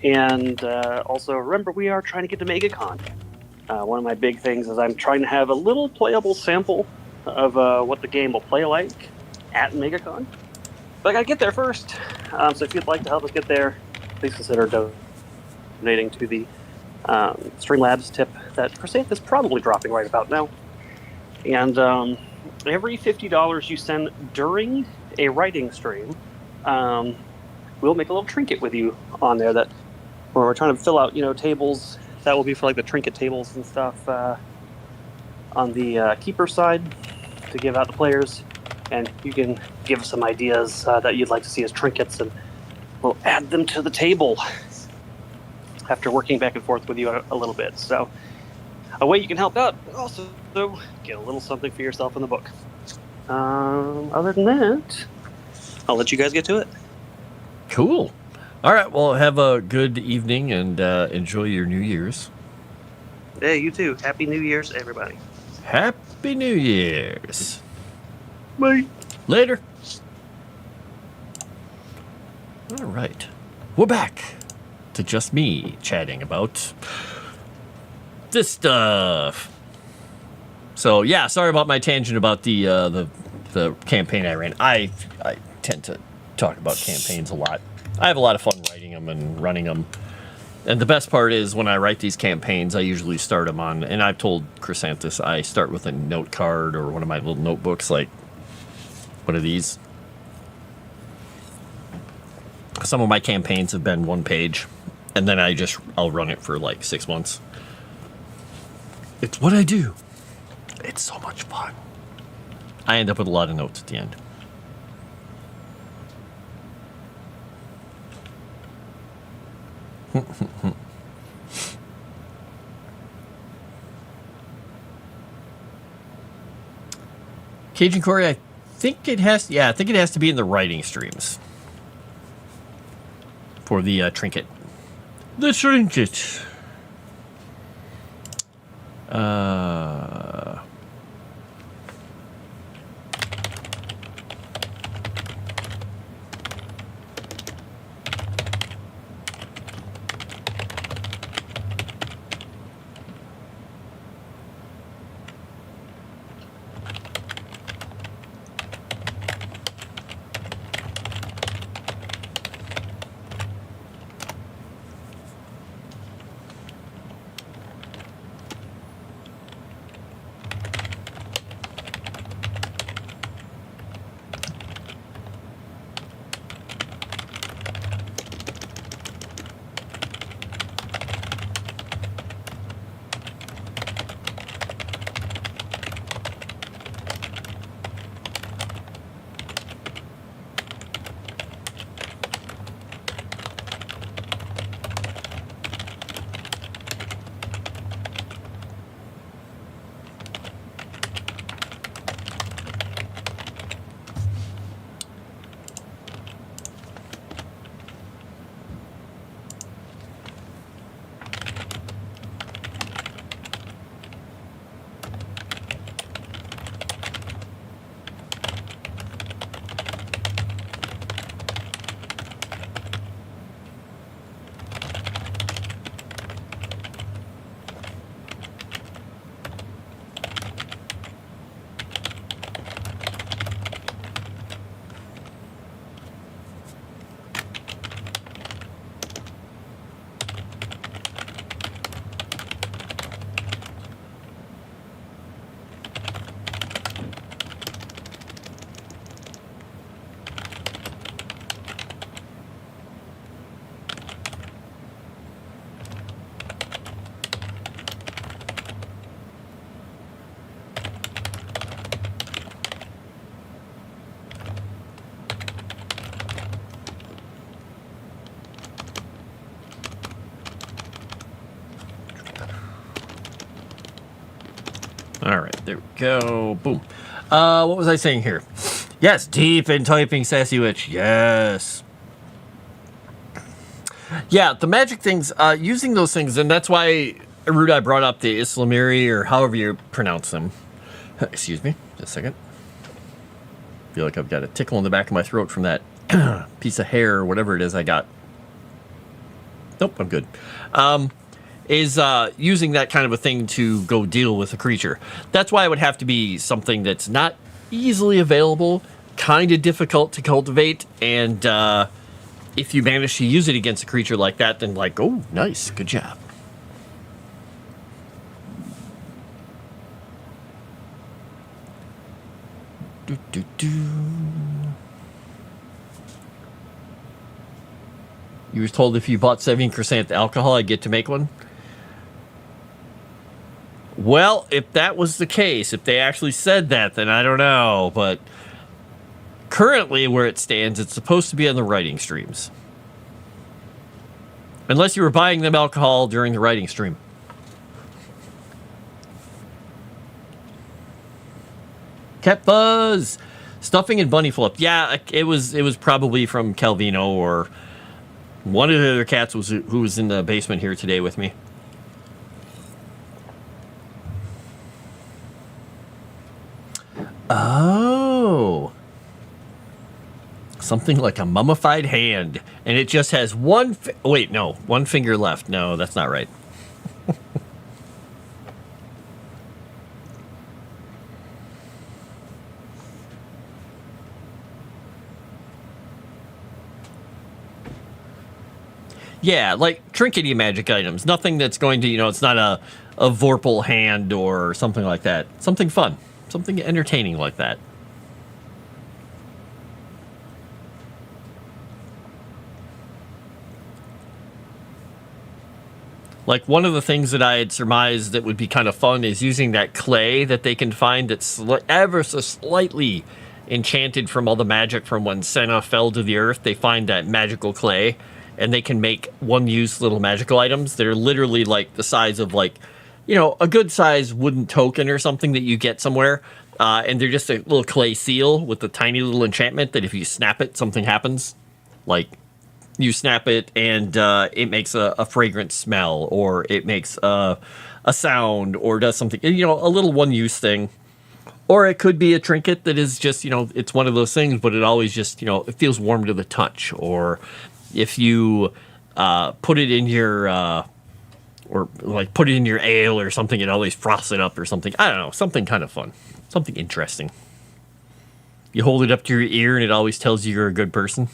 And also remember, we are trying to get to MegaCon. One of my big things is I'm trying to have a little playable sample of what the game will play like at MegaCon. But I gotta get there first. So if you'd like to help us get there, please consider donating to the Streamlabs tip that Crescent is probably dropping right about now. And every $50 you send during a writing stream, we'll make a little trinket with you on there that where we're trying to fill out, tables that will be for like the trinket tables and stuff on the keeper side to give out to players. And you can give us some ideas that you'd like to see as trinkets, and we'll add them to the table after working back and forth with you a little bit. So a way you can help out, but also get a little something for yourself in the book. Other than that, I'll let you guys get to it. Cool. All right. Well, have a good evening and enjoy your New Year's. Hey, you too. Happy New Year's, everybody. Happy New Year's. Bye. Later. All right. We're back to just me chatting about this stuff. So yeah, sorry about my tangent about the campaign I ran. I tend to talk about campaigns a lot. I have a lot of fun writing them and running them. And the best part is when I write these campaigns, I usually start them on, and I've told Chrysanthus, I start with a note card or one of my little notebooks, like one of these. Some of my campaigns have been 1 page, and then I'll run it for like 6 months. It's what I do. It's so much fun. I end up with a lot of notes at the end. Cajun Corey, I think it has to be in the writing streams for the trinket. The trinket. There we go. Boom. What was I saying here? Yes, deep in typing, Sassy Witch. Yes. Yeah, the magic things, using those things, and that's why, Rude, I brought up the Islamiri, or however you pronounce them. Excuse me, just a second. Feel like I've got a tickle in the back of my throat from that piece of hair or whatever it is I got. Nope, I'm good. Is using that kind of a thing to go deal with a creature. That's why it would have to be something that's not easily available, kind of difficult to cultivate, and if you manage to use it against a creature like that, then like, oh, nice, good job. Do, do, do. You was told if you bought 70% alcohol, I'd get to make one? Well, if that was the case, if they actually said that, then I don't know. But currently, where it stands, it's supposed to be on the writing streams. Unless you were buying them alcohol during the writing stream. Cat Buzz! Stuffing and bunny flip. Yeah, it was probably from Calvino, or one of the other cats who was in the basement here today with me. Oh. Something like a mummified hand. And it just has one finger left. No, that's not right. Yeah, like trinkety magic items. Nothing that's going to, it's not a Vorpal hand or something like that. Something fun. Something entertaining like that. Like, one of the things that I had surmised that would be kind of fun is using that clay that they can find that's ever so slightly enchanted from all the magic from when Senna fell to the earth. They find that magical clay, and they can make one-use little magical items that are literally like the size of, like, a good-sized wooden token or something that you get somewhere. And they're just a little clay seal with a tiny little enchantment that if you snap it, something happens. Like, you snap it and it makes a fragrant smell, or it makes a sound, or does something, a little one-use thing. Or it could be a trinket that is just, it's one of those things, but it always just, it feels warm to the touch. Or if you put it in your, or like put it in your ale or something, it always frosts it up or something. I don't know, something kind of fun, something interesting. You hold it up to your ear and it always tells you you're a good person.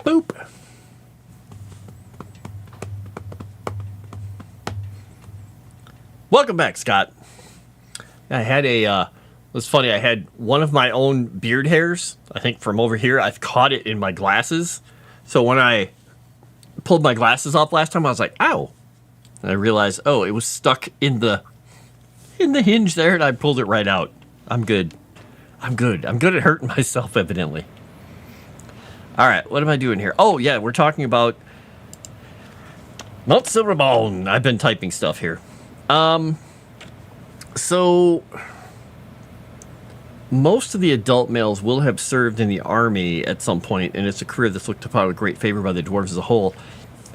Boop. Welcome back, Scott. I had it was funny, I had one of my own beard hairs, I think from over here. I've caught it in my glasses. So when I pulled my glasses off last time, I was like, ow. And I realized, it was stuck in the hinge there, and I pulled it right out. I'm good. I'm good at hurting myself, evidently. All right, what am I doing here? Oh, yeah, we're talking about Mount Silverbone. I've been typing stuff here. So most of the adult males will have served in the army at some point, and it's a career that's looked upon with great favor by the dwarves as a whole.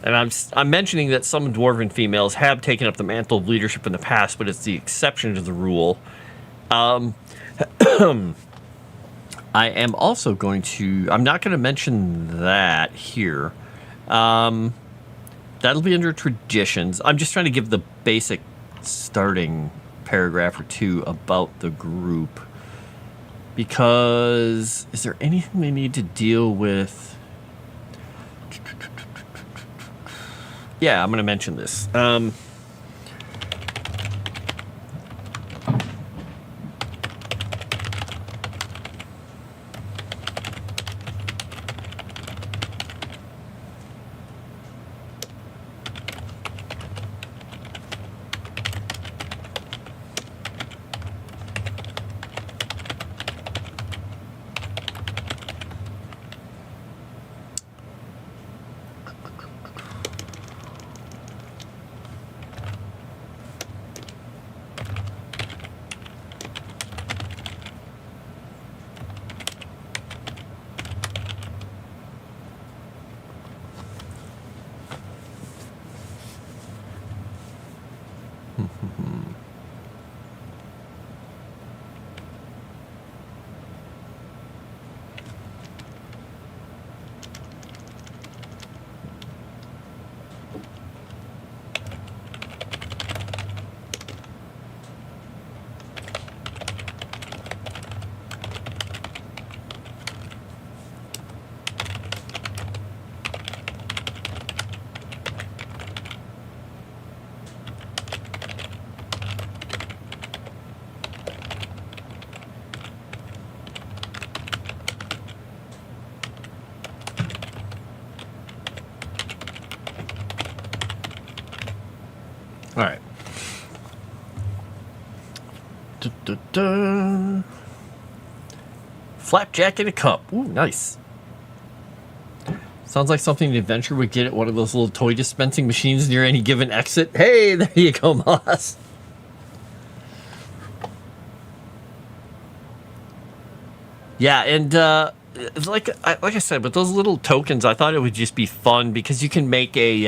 And I'm mentioning that some dwarven females have taken up the mantle of leadership in the past, but it's the exception to the rule. I am also going to... I'm not going to mention that here. That'll be under traditions. I'm just trying to give the basic starting paragraph or two about the group. Because... is there anything we need to deal with? Yeah, I'm going to mention this. All right. Da. Flapjack in a cup. Ooh, nice. Sounds like something an adventurer would get at one of those little toy dispensing machines near any given exit. Hey, there you go, Moss. Yeah, and like I said, with those little tokens, I thought it would just be fun because you can make an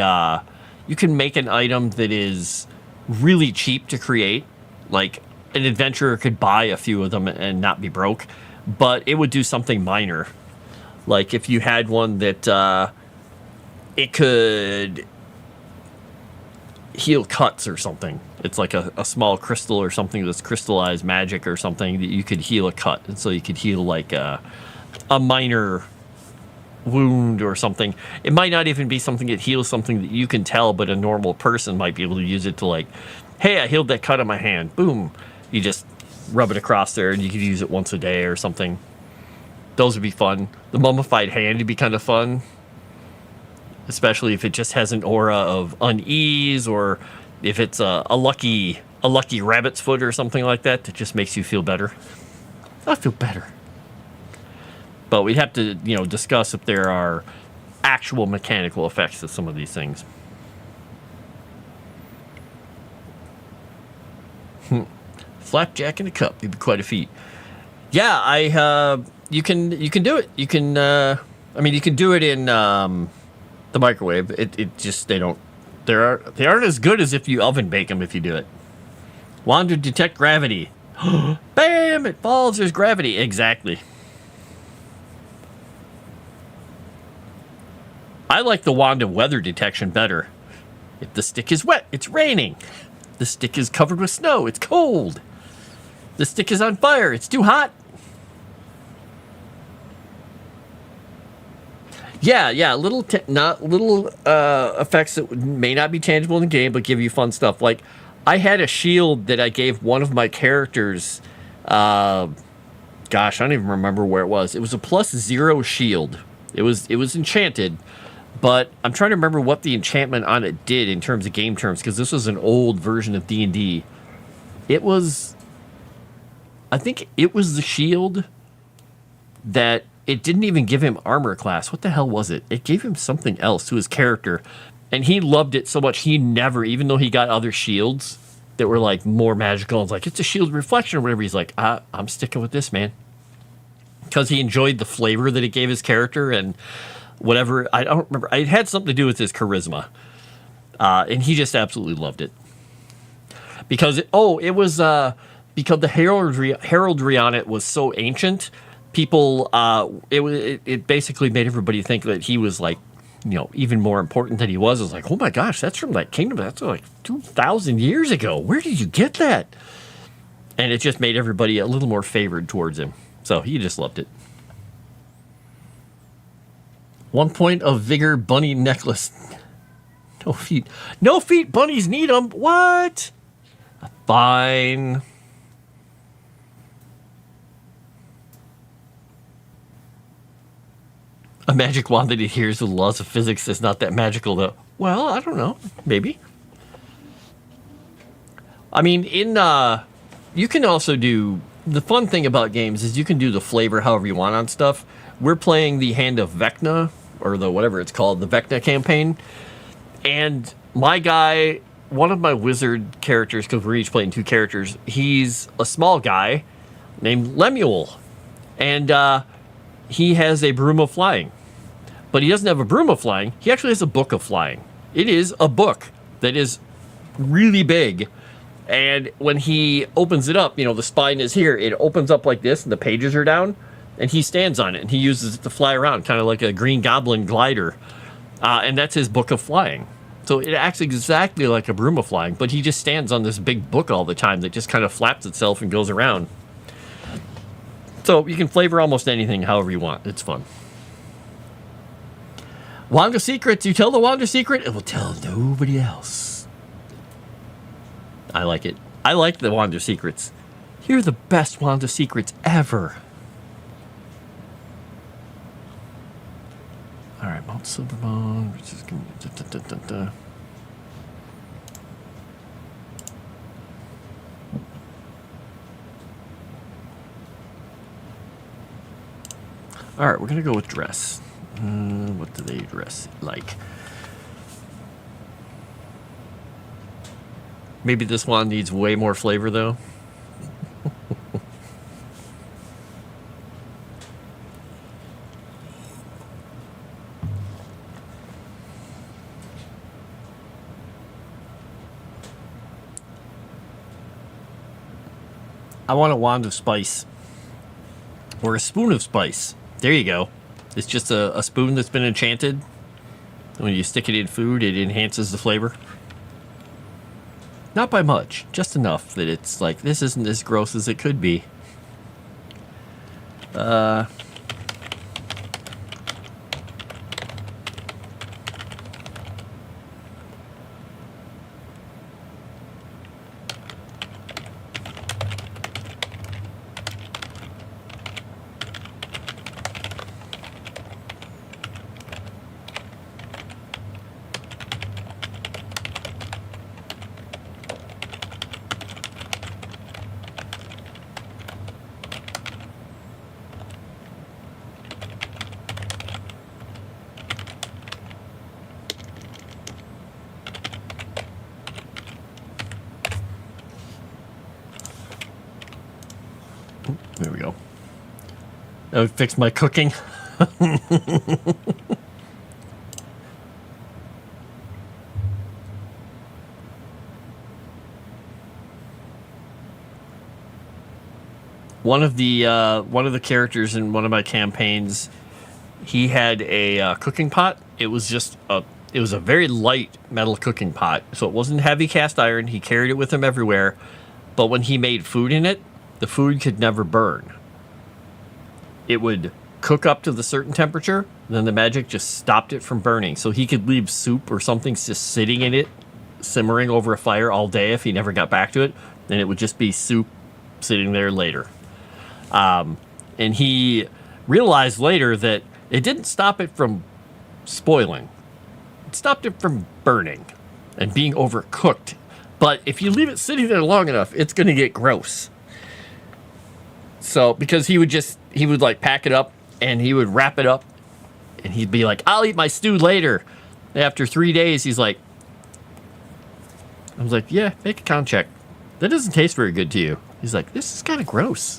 item that is really cheap to create. Like an adventurer could buy a few of them and not be broke, but it would do something minor. Like if you had one that it could heal cuts or something. It's like a small crystal or something that's crystallized magic or something that you could heal a cut. And so you could heal like a minor wound or something. It might not even be something that heals something that you can tell, but a normal person might be able to use it to like, hey, I healed that cut on my hand. Boom. You just rub it across there and you could use it once a day or something. Those would be fun. The mummified hand would be kind of fun. Especially if it just has an aura of unease, or if it's a lucky rabbit's foot or something like that just makes you feel better. I feel better. But we'd have to, discuss if there are actual mechanical effects to some of these things. Flapjack in a cup. It'd be quite a feat. Yeah, you can do it. You can you can do it in the microwave. They aren't as good as if you oven bake them if you do it. Wand to detect gravity. Bam! It falls. There's gravity. Exactly. I like the wand of weather detection better. If the stick is wet, it's raining. The stick is covered with snow, it's cold. The stick is on fire, it's too hot. Yeah, little effects that may not be tangible in the game, but give you fun stuff. Like, I had a shield that I gave one of my characters. Gosh, I don't even remember where it was. It was a +0 shield. It was enchanted, but I'm trying to remember what the enchantment on it did in terms of game terms, because this was an old version of D&D. I think it was the shield that it didn't even give him armor class. What the hell was it? It gave him something else to his character. And he loved it so much, he never, even though he got other shields that were like more magical, and like, it's a shield reflection or whatever, he's like, I'm sticking with this, man. Because he enjoyed the flavor that it gave his character and whatever. I don't remember. It had something to do with his charisma. And he just absolutely loved it. Because, it was because the heraldry on it was so ancient. People, it basically made everybody think that he was like, even more important than he was. It was like, oh my gosh, that's from that kingdom. That's like 2,000 years ago. Where did you get that? And it just made everybody a little more favored towards him. So he just loved it. 1 point of vigor bunny necklace. No feet. No feet, bunnies need them. What? Fine. A magic wand that adheres to the laws of physics is not that magical, though. Well, I don't know. Maybe. I mean, you can also do... The fun thing about games is you can do the flavor however you want on stuff. We're playing the Hand of Vecna, or the whatever it's called, the Vecna campaign. And my guy, one of my wizard characters, because we're each playing 2 characters, he's a small guy named Lemuel. And he has a broom of flying. But he doesn't have a broom of flying. He actually has a book of flying. It is a book that is really big And when he opens it up, the spine is here. It opens up like this, and the pages are down. And he stands on it, and he uses it to fly around, kind of like a Green Goblin glider. And that's his book of flying. So it acts exactly like a broom of flying, but he just stands on this big book all the time that just kind of flaps itself and goes around. So you can flavor almost anything however you want. It's fun. Wand of Secrets. You tell the Wand of Secret, it will tell nobody else. I like it. I like the Wand of Secrets. You're the best Wand of Secrets ever. All right, Mount Silverbond, which is going to... All right, we're going to go with dress. What do they dress like? Maybe this one needs way more flavor, though. I want a wand of spice. Or a spoon of spice. There you go. It's just a spoon that's been enchanted. When you stick it in food, it enhances the flavor. Not by much. Just enough that it's like, this isn't as gross as it could be. There we go. That would fix my cooking. One of the characters in one of my campaigns, he had a cooking pot. It was a very light metal cooking pot, so it wasn't heavy cast iron. He carried it with him everywhere, but when he made food in it, the food could never burn. It would cook up to the certain temperature, then the magic just stopped it from burning. So he could leave soup or something just sitting in it, simmering over a fire all day if he never got back to it, and it would just be soup sitting there later. And he realized later that it didn't stop it from spoiling. It stopped it from burning and being overcooked. But if you leave it sitting there long enough, it's going to get gross. So, because he would like pack it up and he would wrap it up and he'd be like, I'll eat my stew later. After 3 days, he's like, I was like, yeah, make a con check. That doesn't taste very good to you. He's like, this is kind of gross.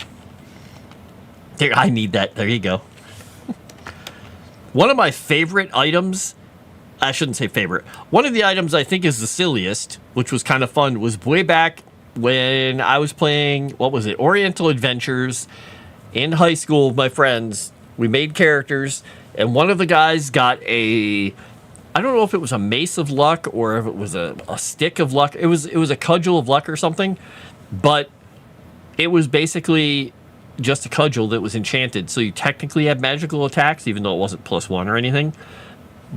There, I need that. There you go. One of my favorite items, I shouldn't say favorite. One of the items I think is the silliest, which was kind of fun, was way back when I was playing, what was it, Oriental Adventures in high school with my friends. We made characters, and one of the guys got I don't know if it was a mace of luck or if it was a stick of luck. It was a cudgel of luck or something, but it was basically just a cudgel that was enchanted. So you technically had magical attacks, even though it wasn't +1 or anything.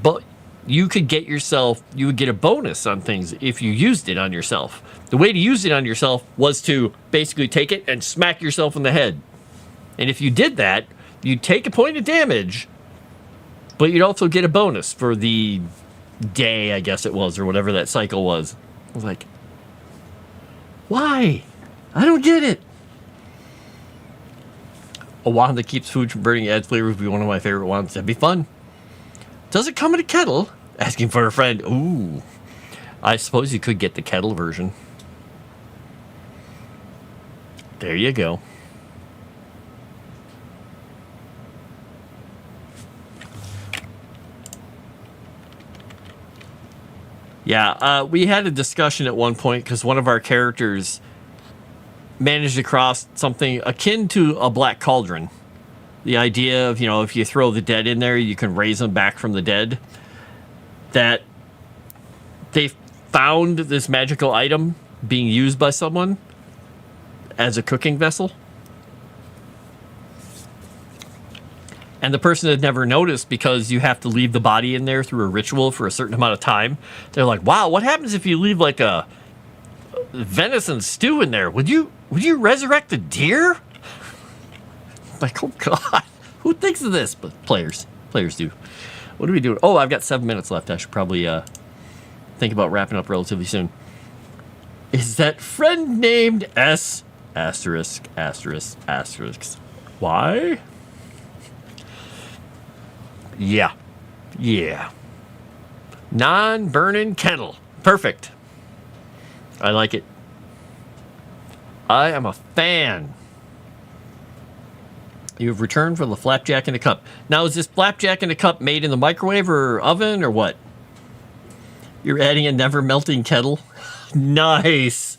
But you would get a bonus on things if you used it on yourself. The way to use it on yourself was to basically take it and smack yourself in the head. And if you did that, you'd take a point of damage, but you'd also get a bonus for the day, I guess it was, or whatever that cycle was. I was like, why? I don't get it. A wand that keeps food from burning, adds flavor, would be one of my favorite wands. That'd be fun. Does it come in a kettle? Asking for a friend. Ooh. I suppose you could get the kettle version. There you go. Yeah, we had a discussion at one point because one of our characters managed to cross something akin to a black cauldron. The idea of, if you throw the dead in there, you can raise them back from the dead. That they found this magical item being used by someone as a cooking vessel. And the person had never noticed because you have to leave the body in there through a ritual for a certain amount of time. They're like, wow, what happens if you leave like a venison stew in there? Would you resurrect a deer? Like, oh God, who thinks of this? But players do. What are we doing? Oh, I've got 7 minutes left. I should probably think about wrapping up relatively soon. Is that friend named S asterisk asterisk asterisk? Why? Yeah. Non-burning kettle. Perfect. I like it. I am a fan. You have returned for the flapjack in a cup. Now, is this flapjack in a cup made in the microwave or oven or what? You're adding a never melting kettle? Nice.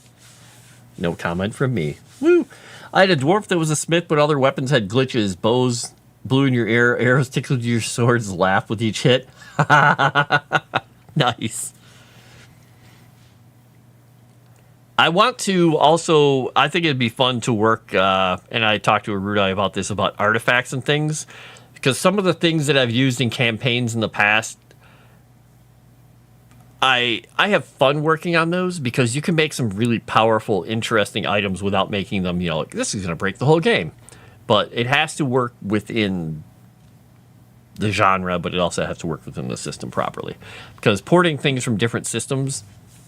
No comment from me. Woo. I had a dwarf that was a smith, but other weapons had glitches. Bows blew in your ear, arrows tickled your swords, laugh with each hit. Nice. I want to also, I think it'd be fun to work, and I talked to Arudai about this, about artifacts and things, because some of the things that I've used in campaigns in the past, I have fun working on those because you can make some really powerful, interesting items without making them, like, this is going to break the whole game. But it has to work within the genre, but it also has to work within the system properly. Because porting things from different systems,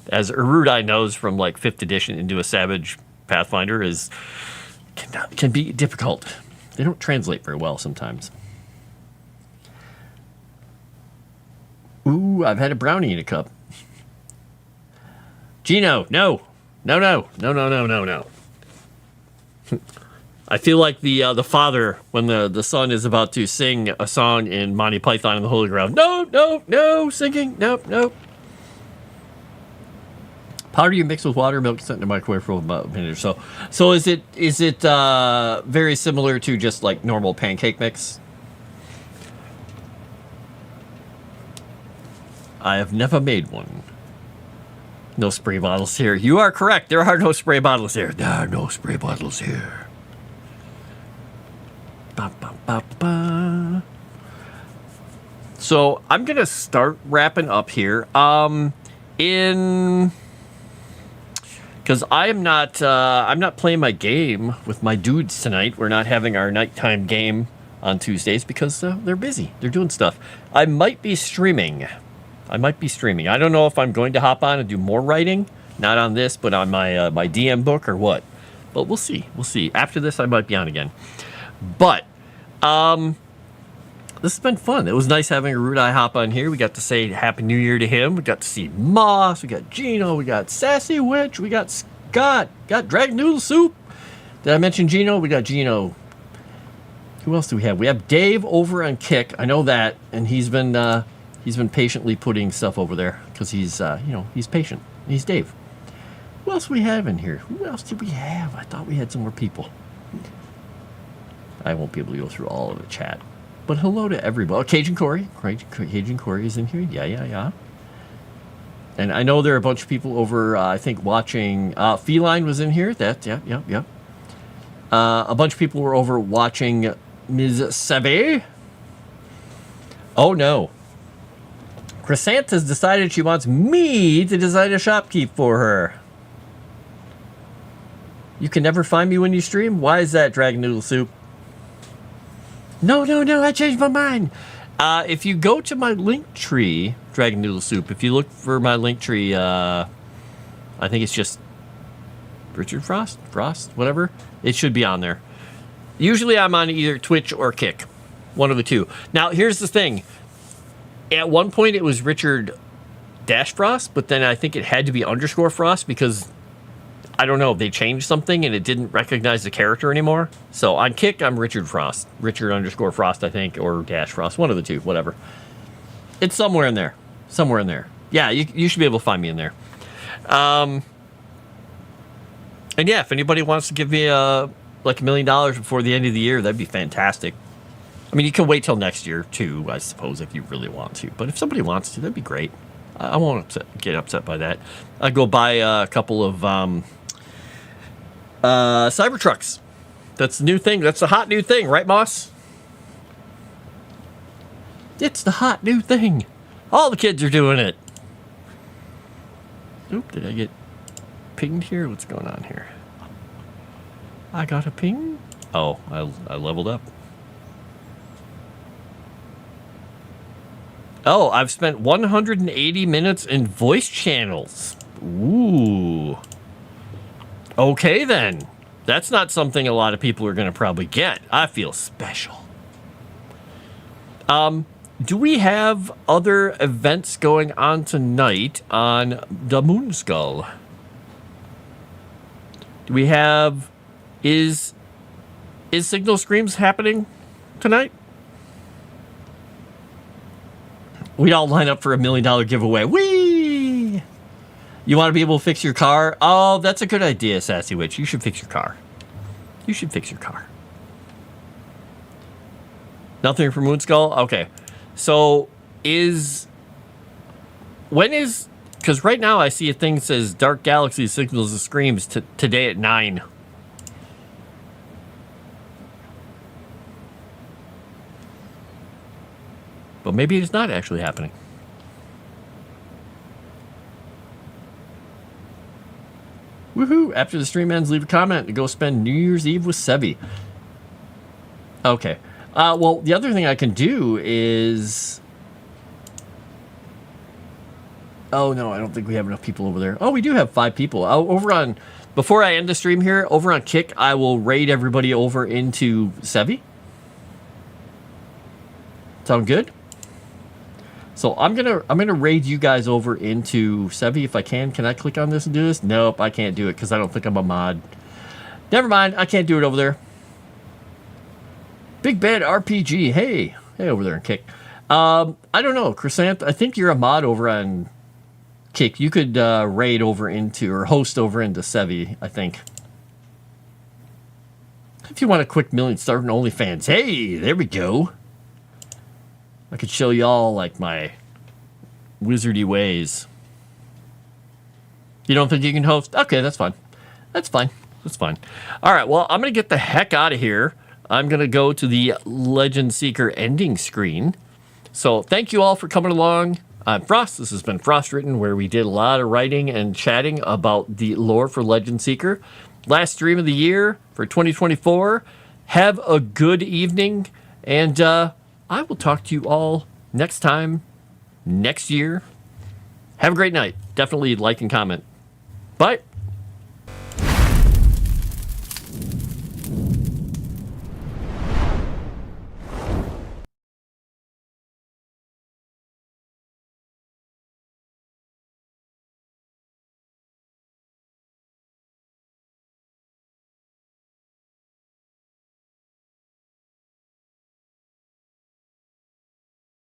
as Arudai knows from like 5th edition into a Savage Pathfinder, can be difficult. They don't translate very well sometimes. Ooh, I've had a brownie in a cup. Gino, no. I feel like the father when the son is about to sing a song in Monty Python and the Holy Grail. No, singing, nope. Powder you mix with water, milk, set in the microwave for about a minute or so. So is it very similar to just like normal pancake mix? I have never made one. No spray bottles here. You are correct. There are no spray bottles here. There are no spray bottles here. Ba, ba, ba, ba. So I'm gonna start wrapping up here. Because I'm not playing my game with my dudes tonight. We're not having our nighttime game on Tuesdays because they're busy. They're doing stuff. I might be streaming. I don't know if I'm going to hop on and do more writing. Not on this, but on my my DM book or what. But we'll see. After this, I might be on again. But this has been fun. It was nice having Arudai hop on here. We got to say Happy New Year to him. We got to see Moss. We got Gino. We got Sassy Witch. We got Scott. Got Dragon Noodle Soup. Did I mention Gino? We got Gino. Who else do we have? We have Dave over on Kick. I know that, and he's been patiently putting stuff over there because he's he's patient. He's Dave. Who else do we have in here? Who else did we have? I thought we had some more people. I won't be able to go through all of the chat. But hello to everybody. Oh, Cajun Corey. Cajun Corey is in here. Yeah. And I know there are a bunch of people over, I think, watching. Feline was in here. Yep. A bunch of people were over watching Ms. Save. Oh, no. Chrysanthus decided she wants me to design a shopkeep for her. You can never find me when you stream? Why is that, Dragon Noodle Soup? No, I changed my mind. If you go to my link tree, Dragon Noodle Soup, if you look for my link tree, I think it's just Richard Frost, whatever. It should be on there. Usually I'm on either Twitch or Kick. One of the two. Now, here's the thing. At one point, it was Richard Frost, but then I think it had to be _Frost because, I don't know, they changed something and it didn't recognize the character anymore. So on Kick, I'm Richard Frost. Richard _Frost, I think, or Frost. One of the two, whatever. It's somewhere in there. Yeah, you should be able to find me in there. And yeah, if anybody wants to give me like $1 million before the end of the year, that'd be fantastic. I mean, you can wait till next year too, I suppose, if you really want to. But if somebody wants to, that'd be great. I won't get upset by that. I'd go buy a couple of Cybertrucks. That's the new thing. That's the hot new thing, right, Moss? It's the hot new thing. All the kids are doing it. Oop, did I get pinged here? What's going on here? I got a ping? Oh, I leveled up. Oh, I've spent 180 minutes in voice channels. Ooh. Okay, then. That's not something a lot of people are going to probably get. I feel special. Do we have other events going on tonight on the Moonskull? Do we have... Is Signal Screams happening tonight? We'd all line up for $1 million giveaway. Whee! You want to be able to fix your car? Oh, that's a good idea, Sassy Witch. You should fix your car. You should fix your car. Nothing for Moonskull? Okay. So, because right now I see a thing that says Dark Galaxy Signals and Screams today at 9. But maybe it's not actually happening. Woohoo! After the stream ends, leave a comment to go spend New Year's Eve with Sebi. Okay. Well, the other thing I can do is... Oh, no, I don't think we have enough people over there. Oh, we do have 5 people. Before I end the stream here, over on Kick, I will raid everybody over into Sebi. Sound good? So I'm gonna raid you guys over into Sebi if I can. Can I click on this and do this? Nope, I can't do it because I don't think I'm a mod. Never mind, I can't do it over there. Big Bad RPG, hey over there in Kick. I don't know, Chrysant, I think you're a mod over on Kick. You could raid over into or host over into Sebi, I think. If you want a quick million starting OnlyFans, hey, there we go. I could show y'all, like, my wizardy ways. You don't think you can host? Okay, that's fine. That's fine. That's fine. All right, well, I'm going to get the heck out of here. I'm going to go to the Legend Seeker ending screen. So thank you all for coming along. I'm Frost. This has been Frost Written, where we did a lot of writing and chatting about the lore for Legend Seeker. Last stream of the year for 2024. Have a good evening, and I will talk to you all next time, next year. Have a great night. Definitely like and comment. Bye.